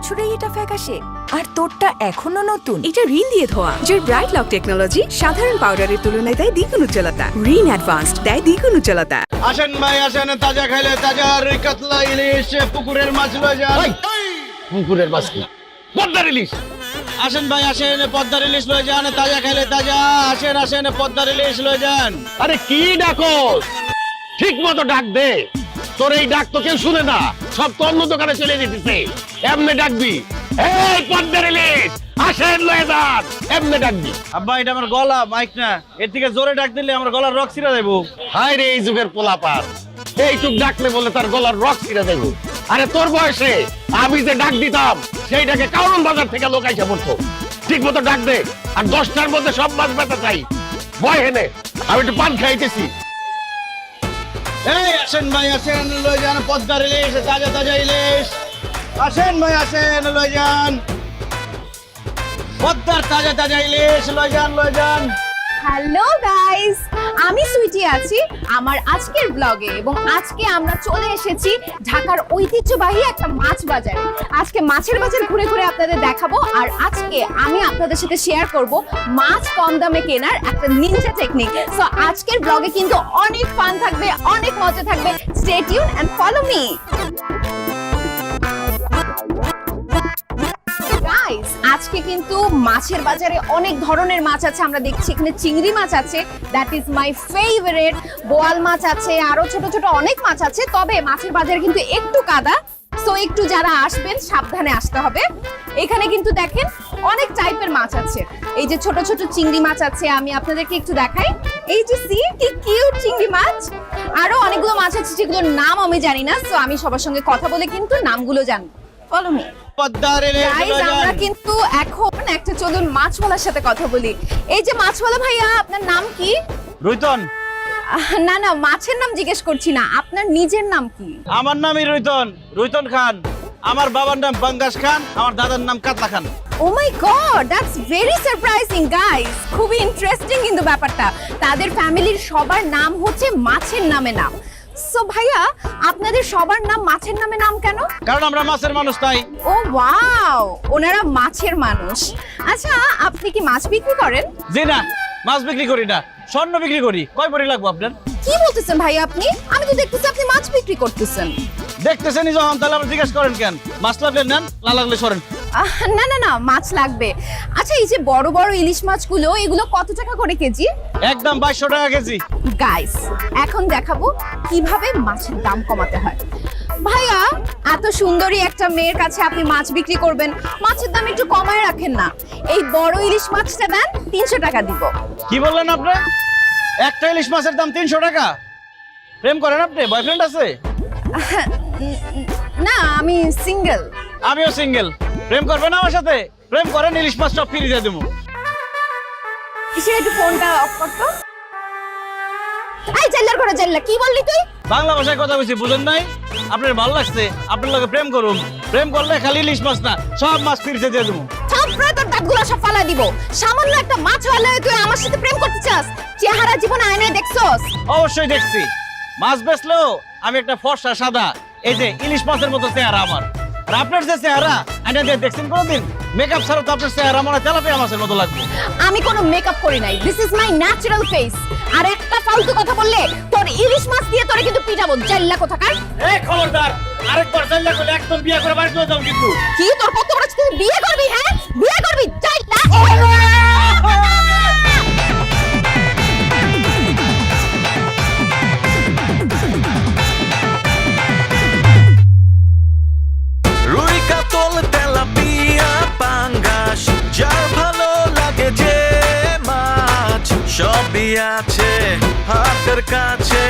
বছরেই এটা ফ্যাকাশে আর তোরটা এখনো নতুন। এটা রিন দিয়ে ধোয়া, যার ব্রাইট লক টেকনোলজি সাধারণ পাউডারের তুলনায় দেয় দ্বিগুণ উজ্জ্বলতা। রিন অ্যাডভান্সড দেয় দ্বিগুণ উজ্জ্বলতা। আসেন ভাই আসেন, তাজা খাইলে তাজা রুই কাতলা ইলিশ পুকুরের মাছ লয়ে যান। পুকুরের মাছ কি? পদ্মার ইলিশ। আসেন ভাই আসেন, পদ্মার ইলিশ লয়ে যান, তাজা খাইলে তাজা। আসেন আসেন, পদ্মার ইলিশ লয়ে যান। আরে কি ডাকো, ঠিক মতো ডাক দে। তোর এই ডাক তো কেউ শুনে না, সব তো অন্য দোকানে চলে যেতেছে। এমনি ডাকবি, এই পদ্মার ইলিশ আসেন লয়ে যান, এমনি ডাকবি। আব্বা এটা আমার গলা, মাইক না, এর থেকে জোরে ডাক দিলে আমার গলার রক ছিঁড়ে যাবো। হায় রে এই যুগের পোলাপান, এইটুক ডাকলে বলে তার গলার রক ছিঁড়ে দেব। আরে তোর বয়সে আমি যে ডাক দিতাম সেইটাকে কারণ বাজার থেকে লোক আইসা পড়তো। ঠিক মতো ডাক দে, আর 10টার মধ্যে সব মাছ বেচা চাই। বয় হেনে, আমি একটু পান খাইতেছি। এই আসেন ভাই আসেন, লয়ে যান পদ্মার ইলিশ, তাজা তাজা ইলিশ। আসেন ভাই আসেন, লয়ে যান পদ্মার তাজা তাজা ইলিশ, লয়ে যান লয়ে যান। হ্যালো গাইস, আমি সুইটি আছি আমার আজকের ব্লগে এবং আজকে আমরা চলে এসেছি ঢাকার ঐতিহ্যবাহী একটা মাছ বাজারে। আজকে মাছের বাজার ঘুরে ঘুরে আপনাদের দেখাবো, আর আজকে আমি আপনাদের সাথে শেয়ার করব মাছ কম দামে কেনার একটা নিনজা টেকনিক। সো আজকের ব্লগে কিন্তু অনেক ফান থাকবে, অনেক মজা থাকবে। Stay tune and follow me. Guys, আজকে কিন্তু মাছের বাজারে অনেক ধরনের মাছ আছে। আমরা দেখছি এখানে চিংড়ি মাছ আছে, দ্যাট ইজ মাই ফেভারিট। বোয়াল মাছ আছে, আরো ছোট ছোট অনেক মাছ আছে। তবে মাছের বাজারে কিন্তু একটু কাদা, সো একটু যারা আসবেন সাবধানে আসতে হবে। এখানে কিন্তু দেখেন অনেক টাইপের মাছ আছে। এই যে ছোট ছোট চিংড়ি মাছ আছে, আমি আপনাদেরকে একটু দেখাই। এই যে সি কি কিউট চিংড়ি মাছ। আরো অনেকগুলো মাছ আছে যেগুলোর নাম আমি জানি না, সো আমি সবার সঙ্গে কথা বলে কিন্তু নামগুলো জানবো। Follow me. পদ্মার ইলিশ গাইস, লয়ে আমরা যান। কিন্তু এখন একটা চলুন মাছওয়ালার সাথে কথা বলি। এই যে মাছওয়ালা ভাইয়া, আপনার নাম কি? রুইতন। না না, মাছের নাম জিজ্ঞেস করছি না, আপনার নিজের নাম কি? আমার নামই রুইতন, রুইতন খান। আমার বাবার নাম বাঙ্গাস খান, আমার দাদার নাম Katla Khan. Oh my god, that's very surprising guys. খুবই ইন্টারেস্টিং কিন্তু ব্যাপারটা। তাদের ফ্যামিলির সবার নাম হচ্ছে মাছের নামে নাম। সো ভাইয়া, আপনাদের সবার নাম মাছের নামে নাম কেন? কারণ আমরা মাছের মানুষ তাই। ও ওয়াও, ওনারা মাছের মানুষ। আচ্ছা, আপনি কি মাছ বিক্রি করেন? জি না, মাছ বিক্রি করি না, স্বর্ণ বিক্রি করি। কয় ভরি লাগবো আপনার? কি বলতেছেন ভাই আপনি? আমি তো দেখতেছি আপনি মাছ বিক্রি করতেছেন। দেখতেছেনই যখন, তাহলে আবার জিজ্ঞেস করেন কেন? মাছ লাগলে নেন, না লাগলে সরেন। না না না, মাছ লাগবে। আচ্ছা, এই যে বড় বড় ইলিশ মাছগুলো, এগুলো কত টাকা করে কেজি? একদম 2200 টাকা কেজি। গাইস, এখন দেখাবো কিভাবে মাছের দাম কমাতে হয়। ভাইয়া, এত সুন্দরী একটা মেয়ের কাছে আপনি মাছ বিক্রি করবেন, মাছের দাম একটু কমায় রাখেন না। এই বড় ইলিশ মাছটা দেন, 300 টাকা দিব। কি বললেন আপনি? একটা ইলিশ মাছের দাম 300 টাকা? প্রেম করেন আপনি? বয়ফ্রেন্ড আছে? না, আমি সিঙ্গেল। আমিও সিঙ্গেল। প্রেম করবেন আমার সাথে? প্রেম করেন, ইলিশ মাছ সব ফ্রি দিয়ে দেবো। এসে একটু ফোনটা অফ করতো। এই জেলার করে জেলা, কি বললি তুই? বাংলা ভাষায় কথা বলছি, বুঝেন নাই? আপনার ভালো লাগছে, আপনার লগে প্রেম করুন। প্রেম করলে খালি ইলিশ মাছ না, সব মাছ ফ্রিতে দিয়ে দেবো। থাপড়ে তোর দাঁতগুলো সব ফালা দিব। সামান্য একটা মাছ হলে তুই আমার সাথে প্রেম করতে চাস? চেহারা জীবনে আয়নায় দেখছস? অবশ্যই দেখছি। মাছ বেচলেও আমি একটা ফর্সা সাদা, এই যে ইলিশ মাছের মতো চেহারা আমার। আর আপনার যে চেহারা, আয়না দিয়ে দেখছেন কোনোদিন? মেকআপ ছাড়া তো আপনার চেহারা মনে হয় তেলাপিয়া মাছের মতো লাগবে। আমি কোনো মেকআপ করি নাই, this is my natural face. আর একটা ফালতু কথা বললে তোর ইলিশ মাছ দিয়ে তোরে কিন্তু পিটাবো, জাল্লা কোথাকার। এই খবরদার, আরেকবার চাইলে করলে একদম বিয়ে করে বাড়ি চলে যাও কিন্তু। কি তোর কত বড় তুই বিয়ে করবি? হ্যাঁ, বিয়ে করবি? জাল্লা। রুই কাতল তেলাপিয়া পাঙ্গাস, যার ভালো লাগে যে মাছ, সবই আছে হাতের কাছে,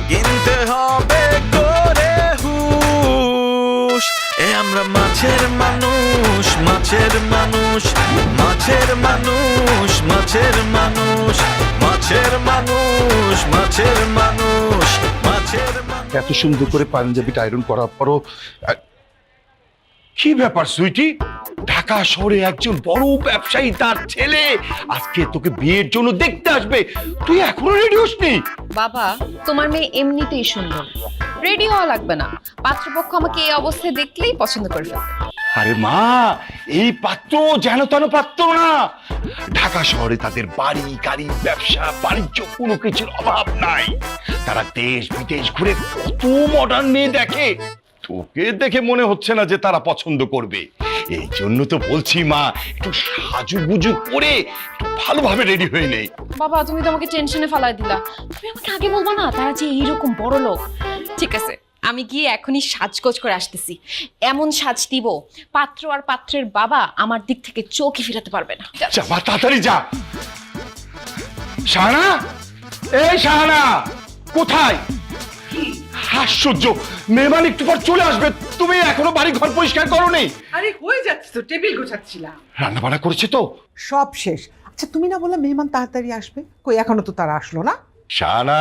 কিনতে হবে করে হুশ। এ আমরা মাছের মানুষ, মাছের মানুষ, মাছের মানুষ, মাছের মানুষ, মাছের মানুষ, মাছের মানুষ, মাছের মানুষ। এত সুন্দর করে পাঞ্জাবিটা আয়রন করার পরও কি ব্যাপার সুইটি? ঢাকা শহরে একজন বড় ব্যবসায়ী, তার ছেলে আজকে তোকে বিয়ের জন্য দেখতে আসবে, তুই এখনো রেডি হসনি? বাবা, তোমার মেয়ে এমনিতেই সুন্দর, রেডি হওয়া লাগবে না। পাত্রপক্ষ আমাকে এই অবস্থায় দেখলেই পছন্দ করে ফেলবে। আরে মা, এই পাত্র যেন তেন পাত্র না। ঢাকা শহরে তাদের বাড়ি গাড়ি ব্যবসা বাণিজ্য কোনো কিছুর অভাব নাই। তারা দেশ বিদেশ ঘুরে কত মডার্ন মেয়ে দেখে, তোকে দেখে মনে হচ্ছে না যে তারা পছন্দ করবে। এই জন্য তো বলছি মা, একটু সাজুগুজু করে একটু ভালোভাবে রেডি হয়ে নেই। বাবা তুমি তো আমাকে টেনশনে ফেলাই দিলা। তুমি আমাকে আগে বলবা না তারা যে এইরকম বড় লোক। ঠিক আছে, আমি গিয়ে এখনই সাজগোজ করে আসতেছি। এমন সাজ দিব পাত্র আর পাত্রের বাবা আমার দিক থেকে চোখই ফিরাতে পারবে না। যা মা, তাড়াতাড়ি যা। শাহানা, এই শাহানা, কোথায়? আশ্চর্য, মেহমান একটু পর চলে আসবে, তুমি এখনো বাড়ি ঘর পরিষ্কার করোনি? আরে হয়ে যাচ্ছে তো, টেবিল গোছাচ্ছিলাম। রান্না বান্না করেছে তো? সব শেষ। আচ্ছা তুমি না বললে মেহমান তাড়াতাড়ি আসবে, কই এখনো তো তারা আসলো না? শাহানা,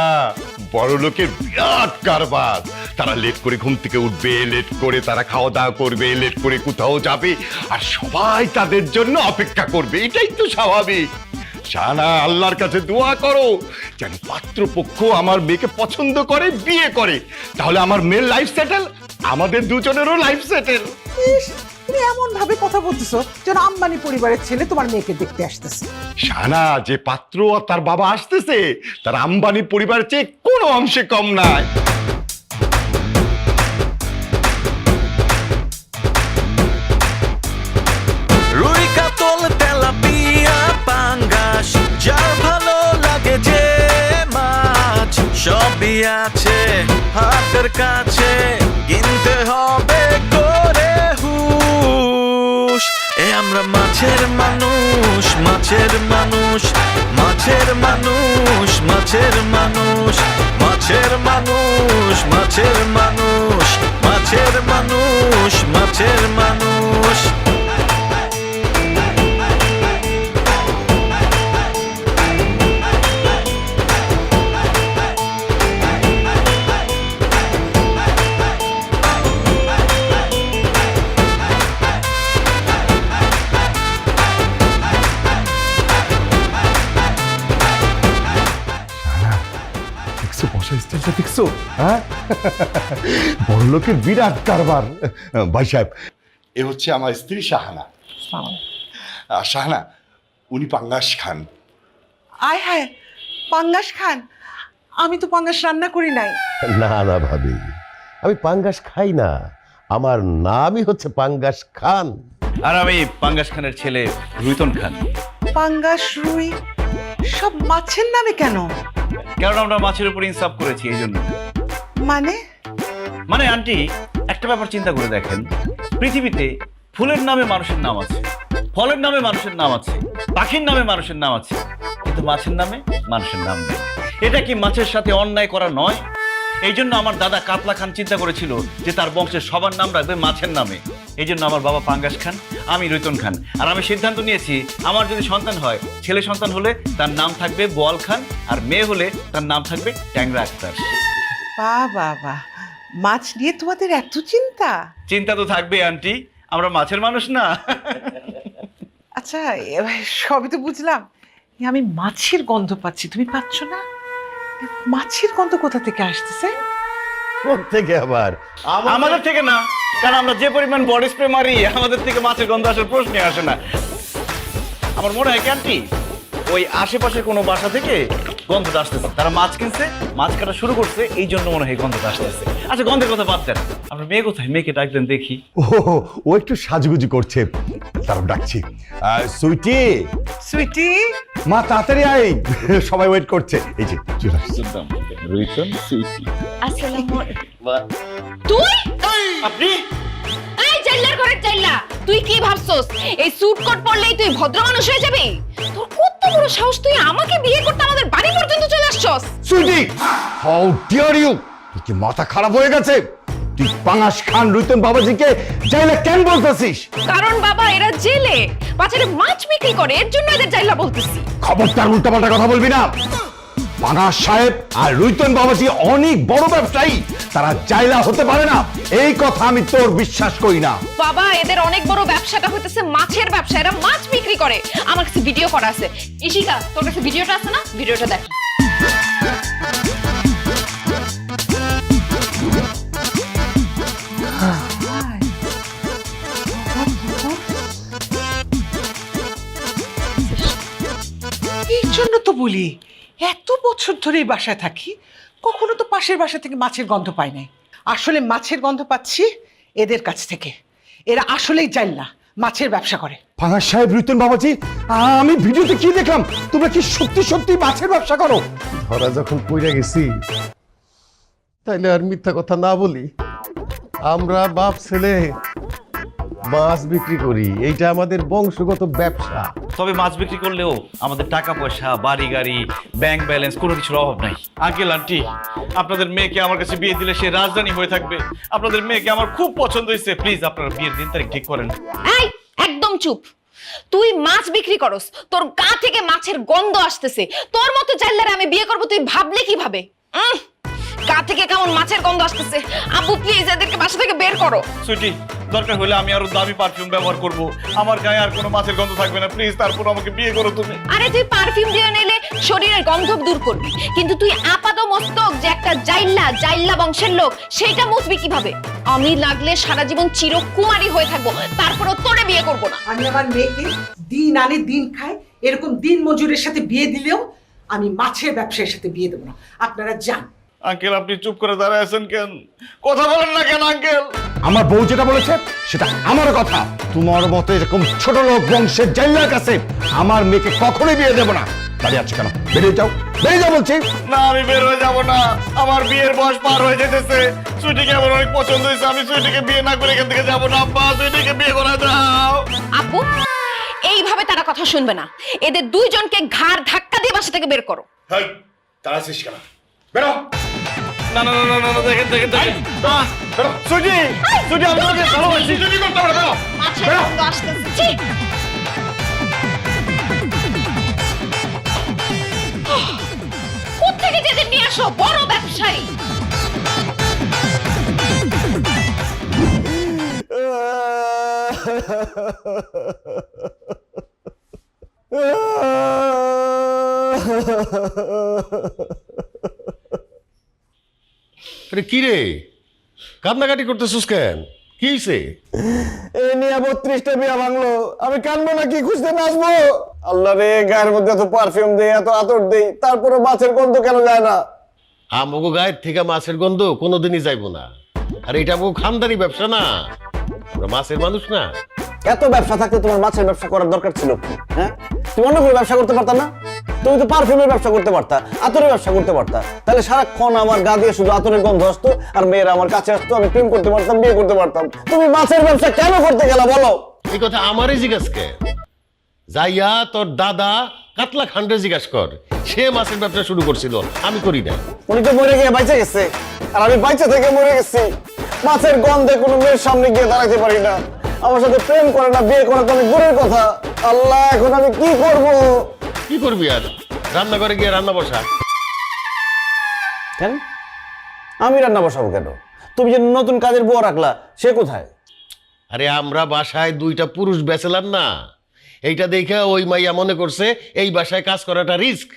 বড় লোকের বিরাট কারবার। তারা লেট করে ঘুম থেকে উঠবে, লেট করে তারা খাওয়া দাওয়া করবে, লেট করে কোথাও যাবে, আর সবাই তাদের জন্য অপেক্ষা করবে। এটাই তো স্বাভাবিক। শাহানা, আল্লাহর কাছে দোয়া করো যেন পাত্রপক্ষ আমার মেয়েকে পছন্দ করে, বিয়ে করে। তাহলে আমার মেয়ের লাইফ সেটেল, আমাদের দুজনেরও লাইফ সেটেল। ইস, তুমি এমন ভাবে কথা বলতেছো যেন আম্বানি পরিবারের ছেলে তোমার মেয়েকে দেখতে আসতেছে। শাহানা, যে পাত্র আর তার বাবা আসতেছে তার আম্বানি পরিবারের চেয়ে কোনো অংশে কম নাই। রুই কাতল তেলাপিয়া পাঙ্গাস যার ভালো লাগে যে মাছ সবই আছে হাতের কাছে কিনতে হবে করে হুশ এ আমরা মাছের মানুষ মাছের মানুষ মাছের মানুষ মাছের মানুষ মাছের মানুষ মাছের মানুষ মাছের মানুষ মাছের মানুষ দেখছো, হ্যাঁ? বড় লোকের বিরাট কারবার। ভাই সাহেব, এ হচ্ছে আমার স্ত্রী শাহানা। শাহানা, উনি পাঙ্গাস খান। আয় হায়, পাঙ্গাস খান? আমি তো পাঙ্গাস রান্না করি নাই। না না ভাবি, আমি পাঙ্গাস খাই না, আমার নামই হচ্ছে পাঙ্গাস খান। আর আমি পাঙ্গাস খানের ছেলে রুইতন খান। পাঙ্গাস রুই সব মাছের নামে কেন? কারণ আমরা মাছের উপর ইনসাফ করেছি এই জন্য। মানে আন্টি, একটা ব্যাপার চিন্তা করে দেখেন, পৃথিবীতে ফুলের নামে মানুষের নাম আছে, ফলের নামে মানুষের নাম আছে, পাখির নামে মানুষের নাম আছে, কিন্তু মাছের নামে মানুষের নাম নেই। এটা কি মাছের সাথে অন্যায় করা নয়? এই জন্য আমার দাদা কাতলা খান চিন্তা করেছিল যে তার বংশের সবার নাম রাখবে মাছের নামে। এই জন্য আমার বাবা পাঙ্গাস খান, আমি রুইতন খান। আর আমি সিদ্ধান্ত নিয়েছি, আমার যদি সন্তান হয়, ছেলে সন্তান হলে তার নাম থাকবে বোয়াল খান, আর মেয়ে হলে তার নাম থাকবে ট্যাংরা আক্তার। বাবা, মাছ নিয়ে তোমাদের এত চিন্তা? চিন্তা তো থাকবে আন্টি, আমরা মাছের মানুষ না? আচ্ছা, এবার সবই তো বুঝলাম, আমি মাছের গন্ধ পাচ্ছি, তুমি পাচ্ছ না? মাছের গন্ধ কোথা থেকে আসতেছে? থেকে আবার আমাদের থেকে না, কারণ আমরা যে পরিমাণ বডি স্প্রে মারি, আমাদের থেকে মাছের গন্ধ আসার প্রশ্নই আসে না। আমার মনে হয় কি আন্টি, ওই আশেপাশে কোনো বাসা থেকে গন্ধটা আসতেছে, তারা মাছ কিনছে, মাছ কাটা শুরু করছে, এই জন্য মনে হয় গন্ধটা আসতেছে। আচ্ছা, গন্ধের কথা বাদ দেন, আপনার মেয়ে কোথায়? মেয়েকে ডাকলেন দেখি। ও একটু সাজুগুজু করছে, তারপর ডাকছি। সুইটি, সুইটি, মা তাড়াতাড়ি আয়, সবাই ওয়েট করছে। এই যে চলে আসছে। রুইতন সুইটি। আসসালামু তুই আপনি এই জাইল্লার ঘরে জাইল্লা, তুই কি ভাবছস এই স্যুট কোট পরলেই তুই ভদ্র মানুষ হয়ে যাবি? তোর কত বড় সাহস, তুই আমাকে বিয়ে করতে আমাদের বাড়ি পর্যন্ত চলে আসছস? Sweety, how dear you! তুই কি মাথা খারাপ হয়ে গেছে? তুই পাঙ্গাস খান রুইতন বাবাজিকে জাইলা কেন বলতেছিস? কারণ বাবা, এরা জেলে বাজারে মাছ বিক্রি করে, এর জন্য এদের জাইল্লা বলতেছি। খবরদার উল্টাপাল্টা কথা বলবি না। পাঙ্গাস সাহেব আর রুইতন বাবাজি অনেক বড় ব্যবসায়ী, তারা জাইলা হতে পারে না, এই কথা আমি তোর বিশ্বাস করি না। বাবা, এদের অনেক বড় ব্যবসাটা হইতেছে মাছের ব্যবসা, এরা মাছ বিক্রি করে। আমার কাছে ভিডিও করা আছে। ইশিকা, তোর কাছে ভিডিওটা আছে না? ভিডিওটা দেখ। বলি, এত বছর ধরে এই বাসায় থাকি, কখনো তো পাশের বাসা থেকে মাছের গন্ধ পাই নাই। আসলে মাছের গন্ধ পাচ্ছি এদের কাছ থেকে। এরা আসলেই জাইল্লা, মাছের ব্যবসা করে। পাঙাশ সাহেব, রুইতন বাবাজি, আমি ভিডিওতে কি দেখলাম? তোমরা কি সত্যি সত্যি মাছের ব্যবসা করো? ধরা যখন পইরা গেছি তাইলে আর মিথ্যা কথা না বলি। আমরা বাপ ছেলে মাছ বিক্রি করি, এইটা আমাদের বংশগত ব্যবসা। তবে মাছ বিক্রি করলেও আমাদের টাকা পয়সা, বাড়ি গাড়ি, ব্যাংক ব্যালেন্স কোনো কিছুর অভাব নাই। আঙ্কেল আন্টি, আপনাদের মেয়েকে আমার কাছে বিয়ে দিলে সে রাজধানী হয়ে থাকবে। আপনাদের মেয়েকে আমার খুব পছন্দ হয়েছে। প্লিজ আপনারা বিয়ের দিন তারিখ ঠিক করেন। এই একদম চুপ। তুই মাছ বিক্রি করস, তোর গা থেকে মাছের গন্ধ আসতেছে। তোর মতো চাইল্লারে আমি বিয়ে করব তুই ভাবলে কিভাবে? গা থেকে কেমন মাছের গন্ধ আসতেছে। আব্বু প্লিজ এদেরকে বাসা থেকে বের করো। সুইটি, দরকার হলে আমি আরো দামি পারফিউম ব্যবহার করব। আমার গায়ে আর কোনো মাছের গন্ধ থাকবে না। প্লিজ তারপর আমাকে বিয়ে করো তুমি। আরে তুই পারফিউম দিয়ে নিলে শরীরের গন্ধ দূর করবি, কিন্তু তুই আপাত মস্তক যে একটা জাইল্লা বংশের লোক, সেইটা মুছবি কিভাবে? আমি লাগলে সারা জীবন চিরকুমারী হয়ে থাকবো, তারপরও তোরে বিয়ে করবো না। আমি আমার মেয়েকে দিন আনে দিন খায়, এরকম দিন মজুরের সাথে বিয়ে দিলেও আমি মাছের ব্যবসায়ের সাথে বিয়ে দেবো না। আপনারা যান। আঙ্কেল, আপনি চুপ করে দাঁড়ায় আছেন কেন? কথা বলেন না কেন আঙ্কেল? আমার বউ যেটা বলেছে সেটা আমার কথা। তোমার মতো এরকম ছোট লোক বংশের জাইল্লার কাছে আমার মেয়েকে কখনোই বিয়ে দেবো না। দাঁড়িয়ে আছো কেন? বেরিয়ে যাও, বেরিয়ে যাও বলছি। না, আমি বের হয়ে যাবো না। আমার বিয়ের বয়স পার হয়ে যেতেছে। সুইটিকে আমার অনেক পছন্দ হয়েছে। আমি সুইটিকে বিয়ে না করে এখান থেকে যাবো না। আব্বা, সুইটিকে বিয়ে করে দাও। আপু, এইভাবে তারা কথা শুনবে না। এদের দুইজনকে ঘাড় ধাক্কা দিয়ে বাসা থেকে বের করো। হেই, তাড়াছিস কেন? বেরো। না না না না না, দেখেন দেখেন দেখেন। সুইটি, সুইটি, আমি তোমাকে ভালোবাসি। কি করতে পারবে? বেরো। মাছের গন্ধ আসতেছে। ছি! কোত্থেকে যে এদের নিয়ে আসো? বড় ব্যবসায়ী। আরে কি রে, কান্নাকাটি করতেছিস কেন? কি হইছে? এই নিয়ে 32টা বিয়া ভাঙলো, আমি কানবো না কি খুঁজতে নাচবো? আল্লাহ রে, গায়ের মধ্যে এত পারফিউম দেই, এত আতর দেই, তারপরে মাছের গন্ধ কেন যায় না? আমগো গায়ের থেকে মাছের গন্ধ কোনোদিনই যাইবো না। আর এটা আমগো খানদানি ব্যবসা না, আমরা মাছের মানুষ না। এত ব্যবসা থাকতে তোমার মাছের ব্যবসা করার দরকার ছিল কি? হ্যাঁ, তুমি অন্য কোনো ব্যবসা করতে পারতা না? তুমি তো পারফিউমের ব্যবসা করতে পারতা, আতরের ব্যবসা করতে পারতা। তাহলে সারাক্ষণ আমার গা দিয়ে শুধু আতরের গন্ধ আসতো, আর মেয়েরা আমার কাছে আসতো, আমি প্রেম করতে পারতাম, বিয়ে করতে পারতাম। তুমি মাছের ব্যবসা কেন করতে গেলা বলো? এই কথা আমারই জিজ্ঞাসা কে? যাইয়া তোর দাদা কাতলা খান্ডে জিজ্ঞাসা কর, সে মাছের ব্যবসা শুরু করছিল, আমি করি না। উনি তো মরে গিয়ে বাইচে গেছে, আর আমি বাইচে থেকে মরে গেছি। মাছের গন্ধে কোনো মেয়ের সামনে গিয়ে দাঁড়াতে পারি না। আমার সাথে প্রেম করে না, বিয়ে করা তো অনেক দূরের কথা। আল্লাহ, এখন আমি কি করব? কি করবি আর? রান্নাঘরে গিয়ে রান্না বসা। কেন আমি রান্না বসাবো কেন? তুমি যে নতুন কাজের বউ রাখলা, সে কোথায়? আরে আমরা বাসায় দুইটা পুরুষ ব্যাচেলার না, এইটা দেখে ওই মাইয়া মনে করছে এই বাসায় কাজ করাটা রিস্ক।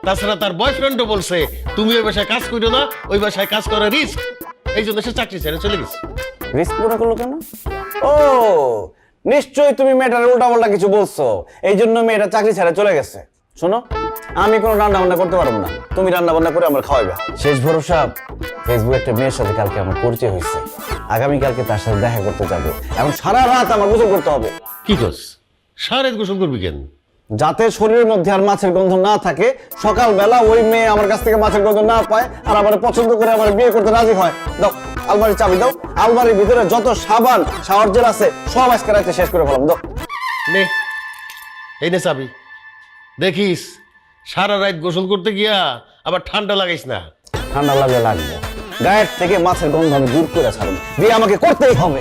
তাছাড়া তার বয়ফ্রেন্ডও বলছে তুমি ওই বাসায় কাজ করো না, ওই বাসায় কাজ করা রিস্ক। এই জন্য সে চাকরি ছেড়ে চলে গেছে। রিস্ক মনে করলো কেন? ও, নিশ্চয়ই তুমি মেয়েটার উল্টা পাল্টা কিছু বলছো, এই জন্য মেয়েটা চাকরি ছেড়ে চলে গেছে। শোনো, আমি কোনো রান্না বান্না করতে পারবো না, তুমি রান্না বান্না করে আমার খাওয়াবে। শেষ ভরসা, ফেসবুকে একটা মেয়ের সাথে কালকে আমার পরিচয় হয়েছে, আগামীকালকে তার সাথে দেখা করতে যাবো। এখন সারা রাত আমার গোসল করতে হবে। কি করছ? সারা রাত গোসল করবি কেন? যাতে শরীরের মধ্যে আর মাছের গন্ধ না থাকে, সকালবেলা ওই মেয়ে আমার কাছ থেকে মাছের গন্ধ না পায়, আর আমার পছন্দ করে আমার বিয়ে করতে রাজি হয়। দাও আলমারির চাবি দাও, আলমারির ভিতরে যত সাবান শাওয়ার জেল আছে সব আজকে রাতে শেষ করে ফেলাম। দাও। নে, এই নে চাবি। দেখিস সারা রাত গোসল করতে গিয়া আবার ঠান্ডা লাগাইস না। ঠান্ডা লাগলে লাগবে, গায়ের থেকে মাছের গন্ধ আমি দূর করে ছাড়ব, বিয়ে আমাকে করতেই হবে।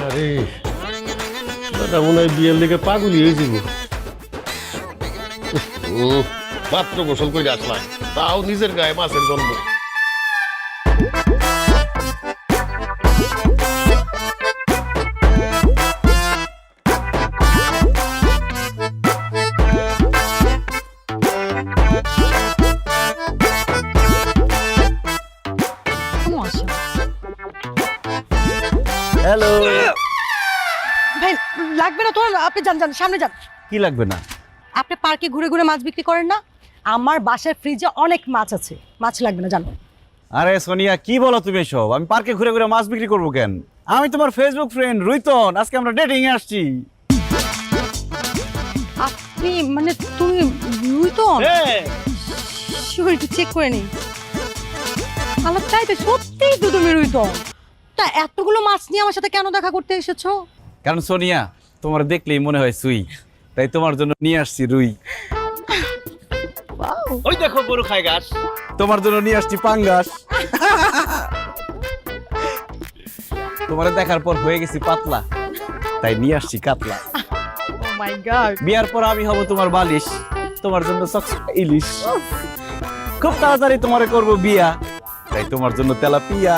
আরে দাদা মনে হয় বিয়ের লেগে পাগলই হয়ে যাব। মাত্র গোসল করে আসলাম, তাও নিজের গায়ে মাছের গন্ধ। হ্যালো, ভাই লাগবে না তোমার, আপনি যান যান, সামনে যান। কি লাগবে না? আপনি পার্কে ঘুরে ঘুরে মাছ বিক্রি করেন না? আমার বাসার ফ্রিজে অনেক মাছ আছে, মাছ লাগবে না জানো। আরে সোনিয়া, কি বলো তুমি এসব? আমি পার্কে ঘুরে ঘুরে মাছ বিক্রি করবো কেন? আমি তোমার ফেসবুক ফ্রেন্ড রুইতন, আজকে আমরা ডেটিং এ আসছি। আপনি মানে তুমি রুইতন? শিওর একটু চেক করে নিই। আল্লাহ, তাই তো, সত্যিই তো তুমি রুইতন। তা এতগুলো মাছ নিয়ে আমার সাথে কেন দেখা করতে এসেছো? কারণ সোনিয়া, তোমার দেখলেই মনে হয় সুই, তাই তোমার জন্য নিয়ে আসছি রুই। ওই দেখো গরু খায় ঘাস, তোমার জন্য নিয়ে আসছি পাঙ্গাস। তোমার দেখার পর হয়ে গেছি পাতলা, তাই নিয়ে আসছি কাতলা। ও মাই গড। বিয়ার পর আমি হব তোমার বালিশ, তোমার জন্য চকচকা ইলিশ। খুব তাড়াতাড়ি তোমারে করব বিয়া, তাই তোমার জন্য তেলাপিয়া।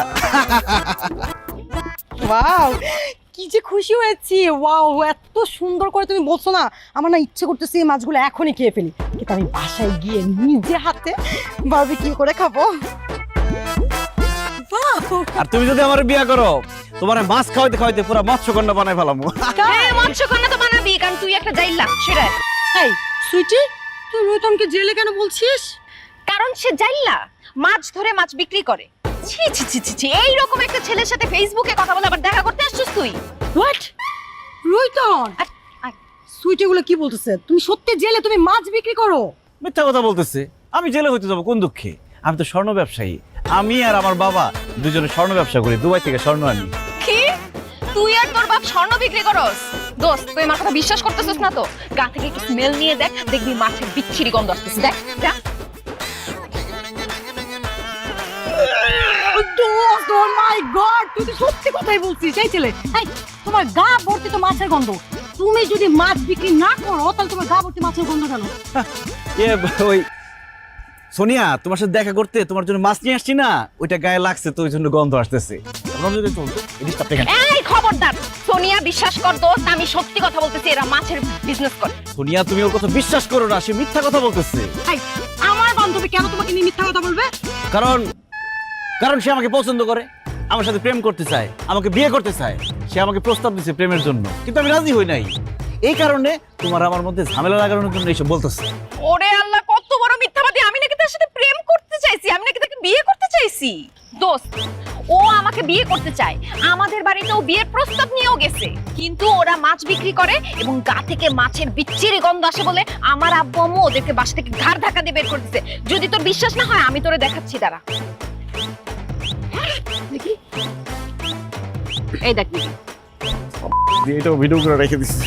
ওয়াও, কি যে খুশি হয়েছি। ওয়াও, এত সুন্দর করে তুমি বলছো না, আমার না ইচ্ছে করতেছে এই মাছগুলো এখনই খেয়ে ফেলি, কিন্তু আমি বাসায় গিয়ে নিজে হাতে বারবিকিউ করে খাবো। আর তুমি যদি আমার বিয়া করো, তোমার মাছ খাওয়াইতে খাওয়াইতে পুরো মৎস্যকন্যা বানাই ফেলাম। হ্যাঁ, মৎস্যকন্যা তো বানাবি, কারণ তুই একটা জাইল্লা সেটা। এই সুইটি, তুই রুইতনকে জেলে কেন বলছিস? কারণ সে জাইল্লা, মাছ ধরে মাছ বিক্রি করে। ছি ছি ছি ছি ছি, এইরকম একটা ছেলের সাথে ফেসবুকে কথা বলে আবার দেখা করতে আসছিস তুই? হোয়াট? রুইতন, সুইটি এগুলো কি বলতেছে? তুমি সত্যি জেলে তুমি মাছ বিক্রি করো? মিথ্যা কথা বলতেছে। আমি জেলে হইতে যাবো কোন দুঃখে? আমি তো স্বর্ণ ব্যবসায়ী। আমি আর আমার বাবা দুজনে স্বর্ণ ব্যবসা করি, দুবাই থেকে স্বর্ণ আনি। কি? তুই আর তোর বাপ স্বর্ণ বিক্রি করস? দোস্ত, তুই আমার কথা বিশ্বাস করতেছিস না তো? গা থেকে একটু স্মেল নিয়ে দেখ, দেখবি মাছের বিচ্ছিরি গন্ধ আসতেছে। দেখ যা। ও মাই গড, তুই তো সত্যি কথাই বলছিস। এই ছেলে, এই তোমার গা ভর্তি তো মাছের গন্ধ। তুমি যদি মাছ বিক্রি না করো তাহলে তোমার গা ভর্তি মাছের গন্ধ কেন? ওই সোনিয়া, তোমার সাথে দেখা করতে তোমার জন্য মাছ নিয়ে আসছি না, ওইটা গায়ে লাগছে তো ওই জন্য গন্ধ আসতেছে। এই খবরদার, সোনিয়া বিশ্বাস কর দোস্ত, আমি সত্যি কথা বলতেছি, এরা মাছের বিজনেস করে। সোনিয়া, তুমি ওর কথা বিশ্বাস করো না, সে মিথ্যা কথা বলতেছে। এই, আমার বান্ধবী কেন তোমাকে নিয়ে মিথ্যা কথা বলবে? কারণ সে আমাকে পছন্দ করে, আমার সাথে প্রেম করতে চায়, আমাকে বিয়ে করতে চায়। সে আমাকে প্রস্তাব দিচ্ছে প্রেমের জন্য, কিন্তু আমি রাজি হই নাই। এই কারণে তোমার আমার মধ্যে ঝামেলা লাগানোর জন্য এইসব বলতেছে। ওরে আল্লাহ, কত বড় মিথ্যাবাদী! আমি নাকি তার সাথে প্রেম করতে চাইছি, আমি নাকি তাকে বিয়ে করতে চাইছি। দোস্ত, ও আমাকে বিয়ে করতে চায়, আমাদের বাড়িতেও বিয়ের প্রস্তাব নিয়েও গেছে, কিন্তু ওরা মাছ বিক্রি করে এবং গা থেকে মাছের বিচ্ছিরি গন্ধ আসে বলে আমার আব্বু আম্মু ওদেরকে বাসা থেকে ঘাড় ধাক্কা দিয়ে বের করে দিছে। যদি তোর বিশ্বাস না হয়, আমি তোরে দেখাচ্ছি, দাঁড়া। দেখি, এই দেখ, এটাও ভিডিও করে রেখে দিচ্ছি।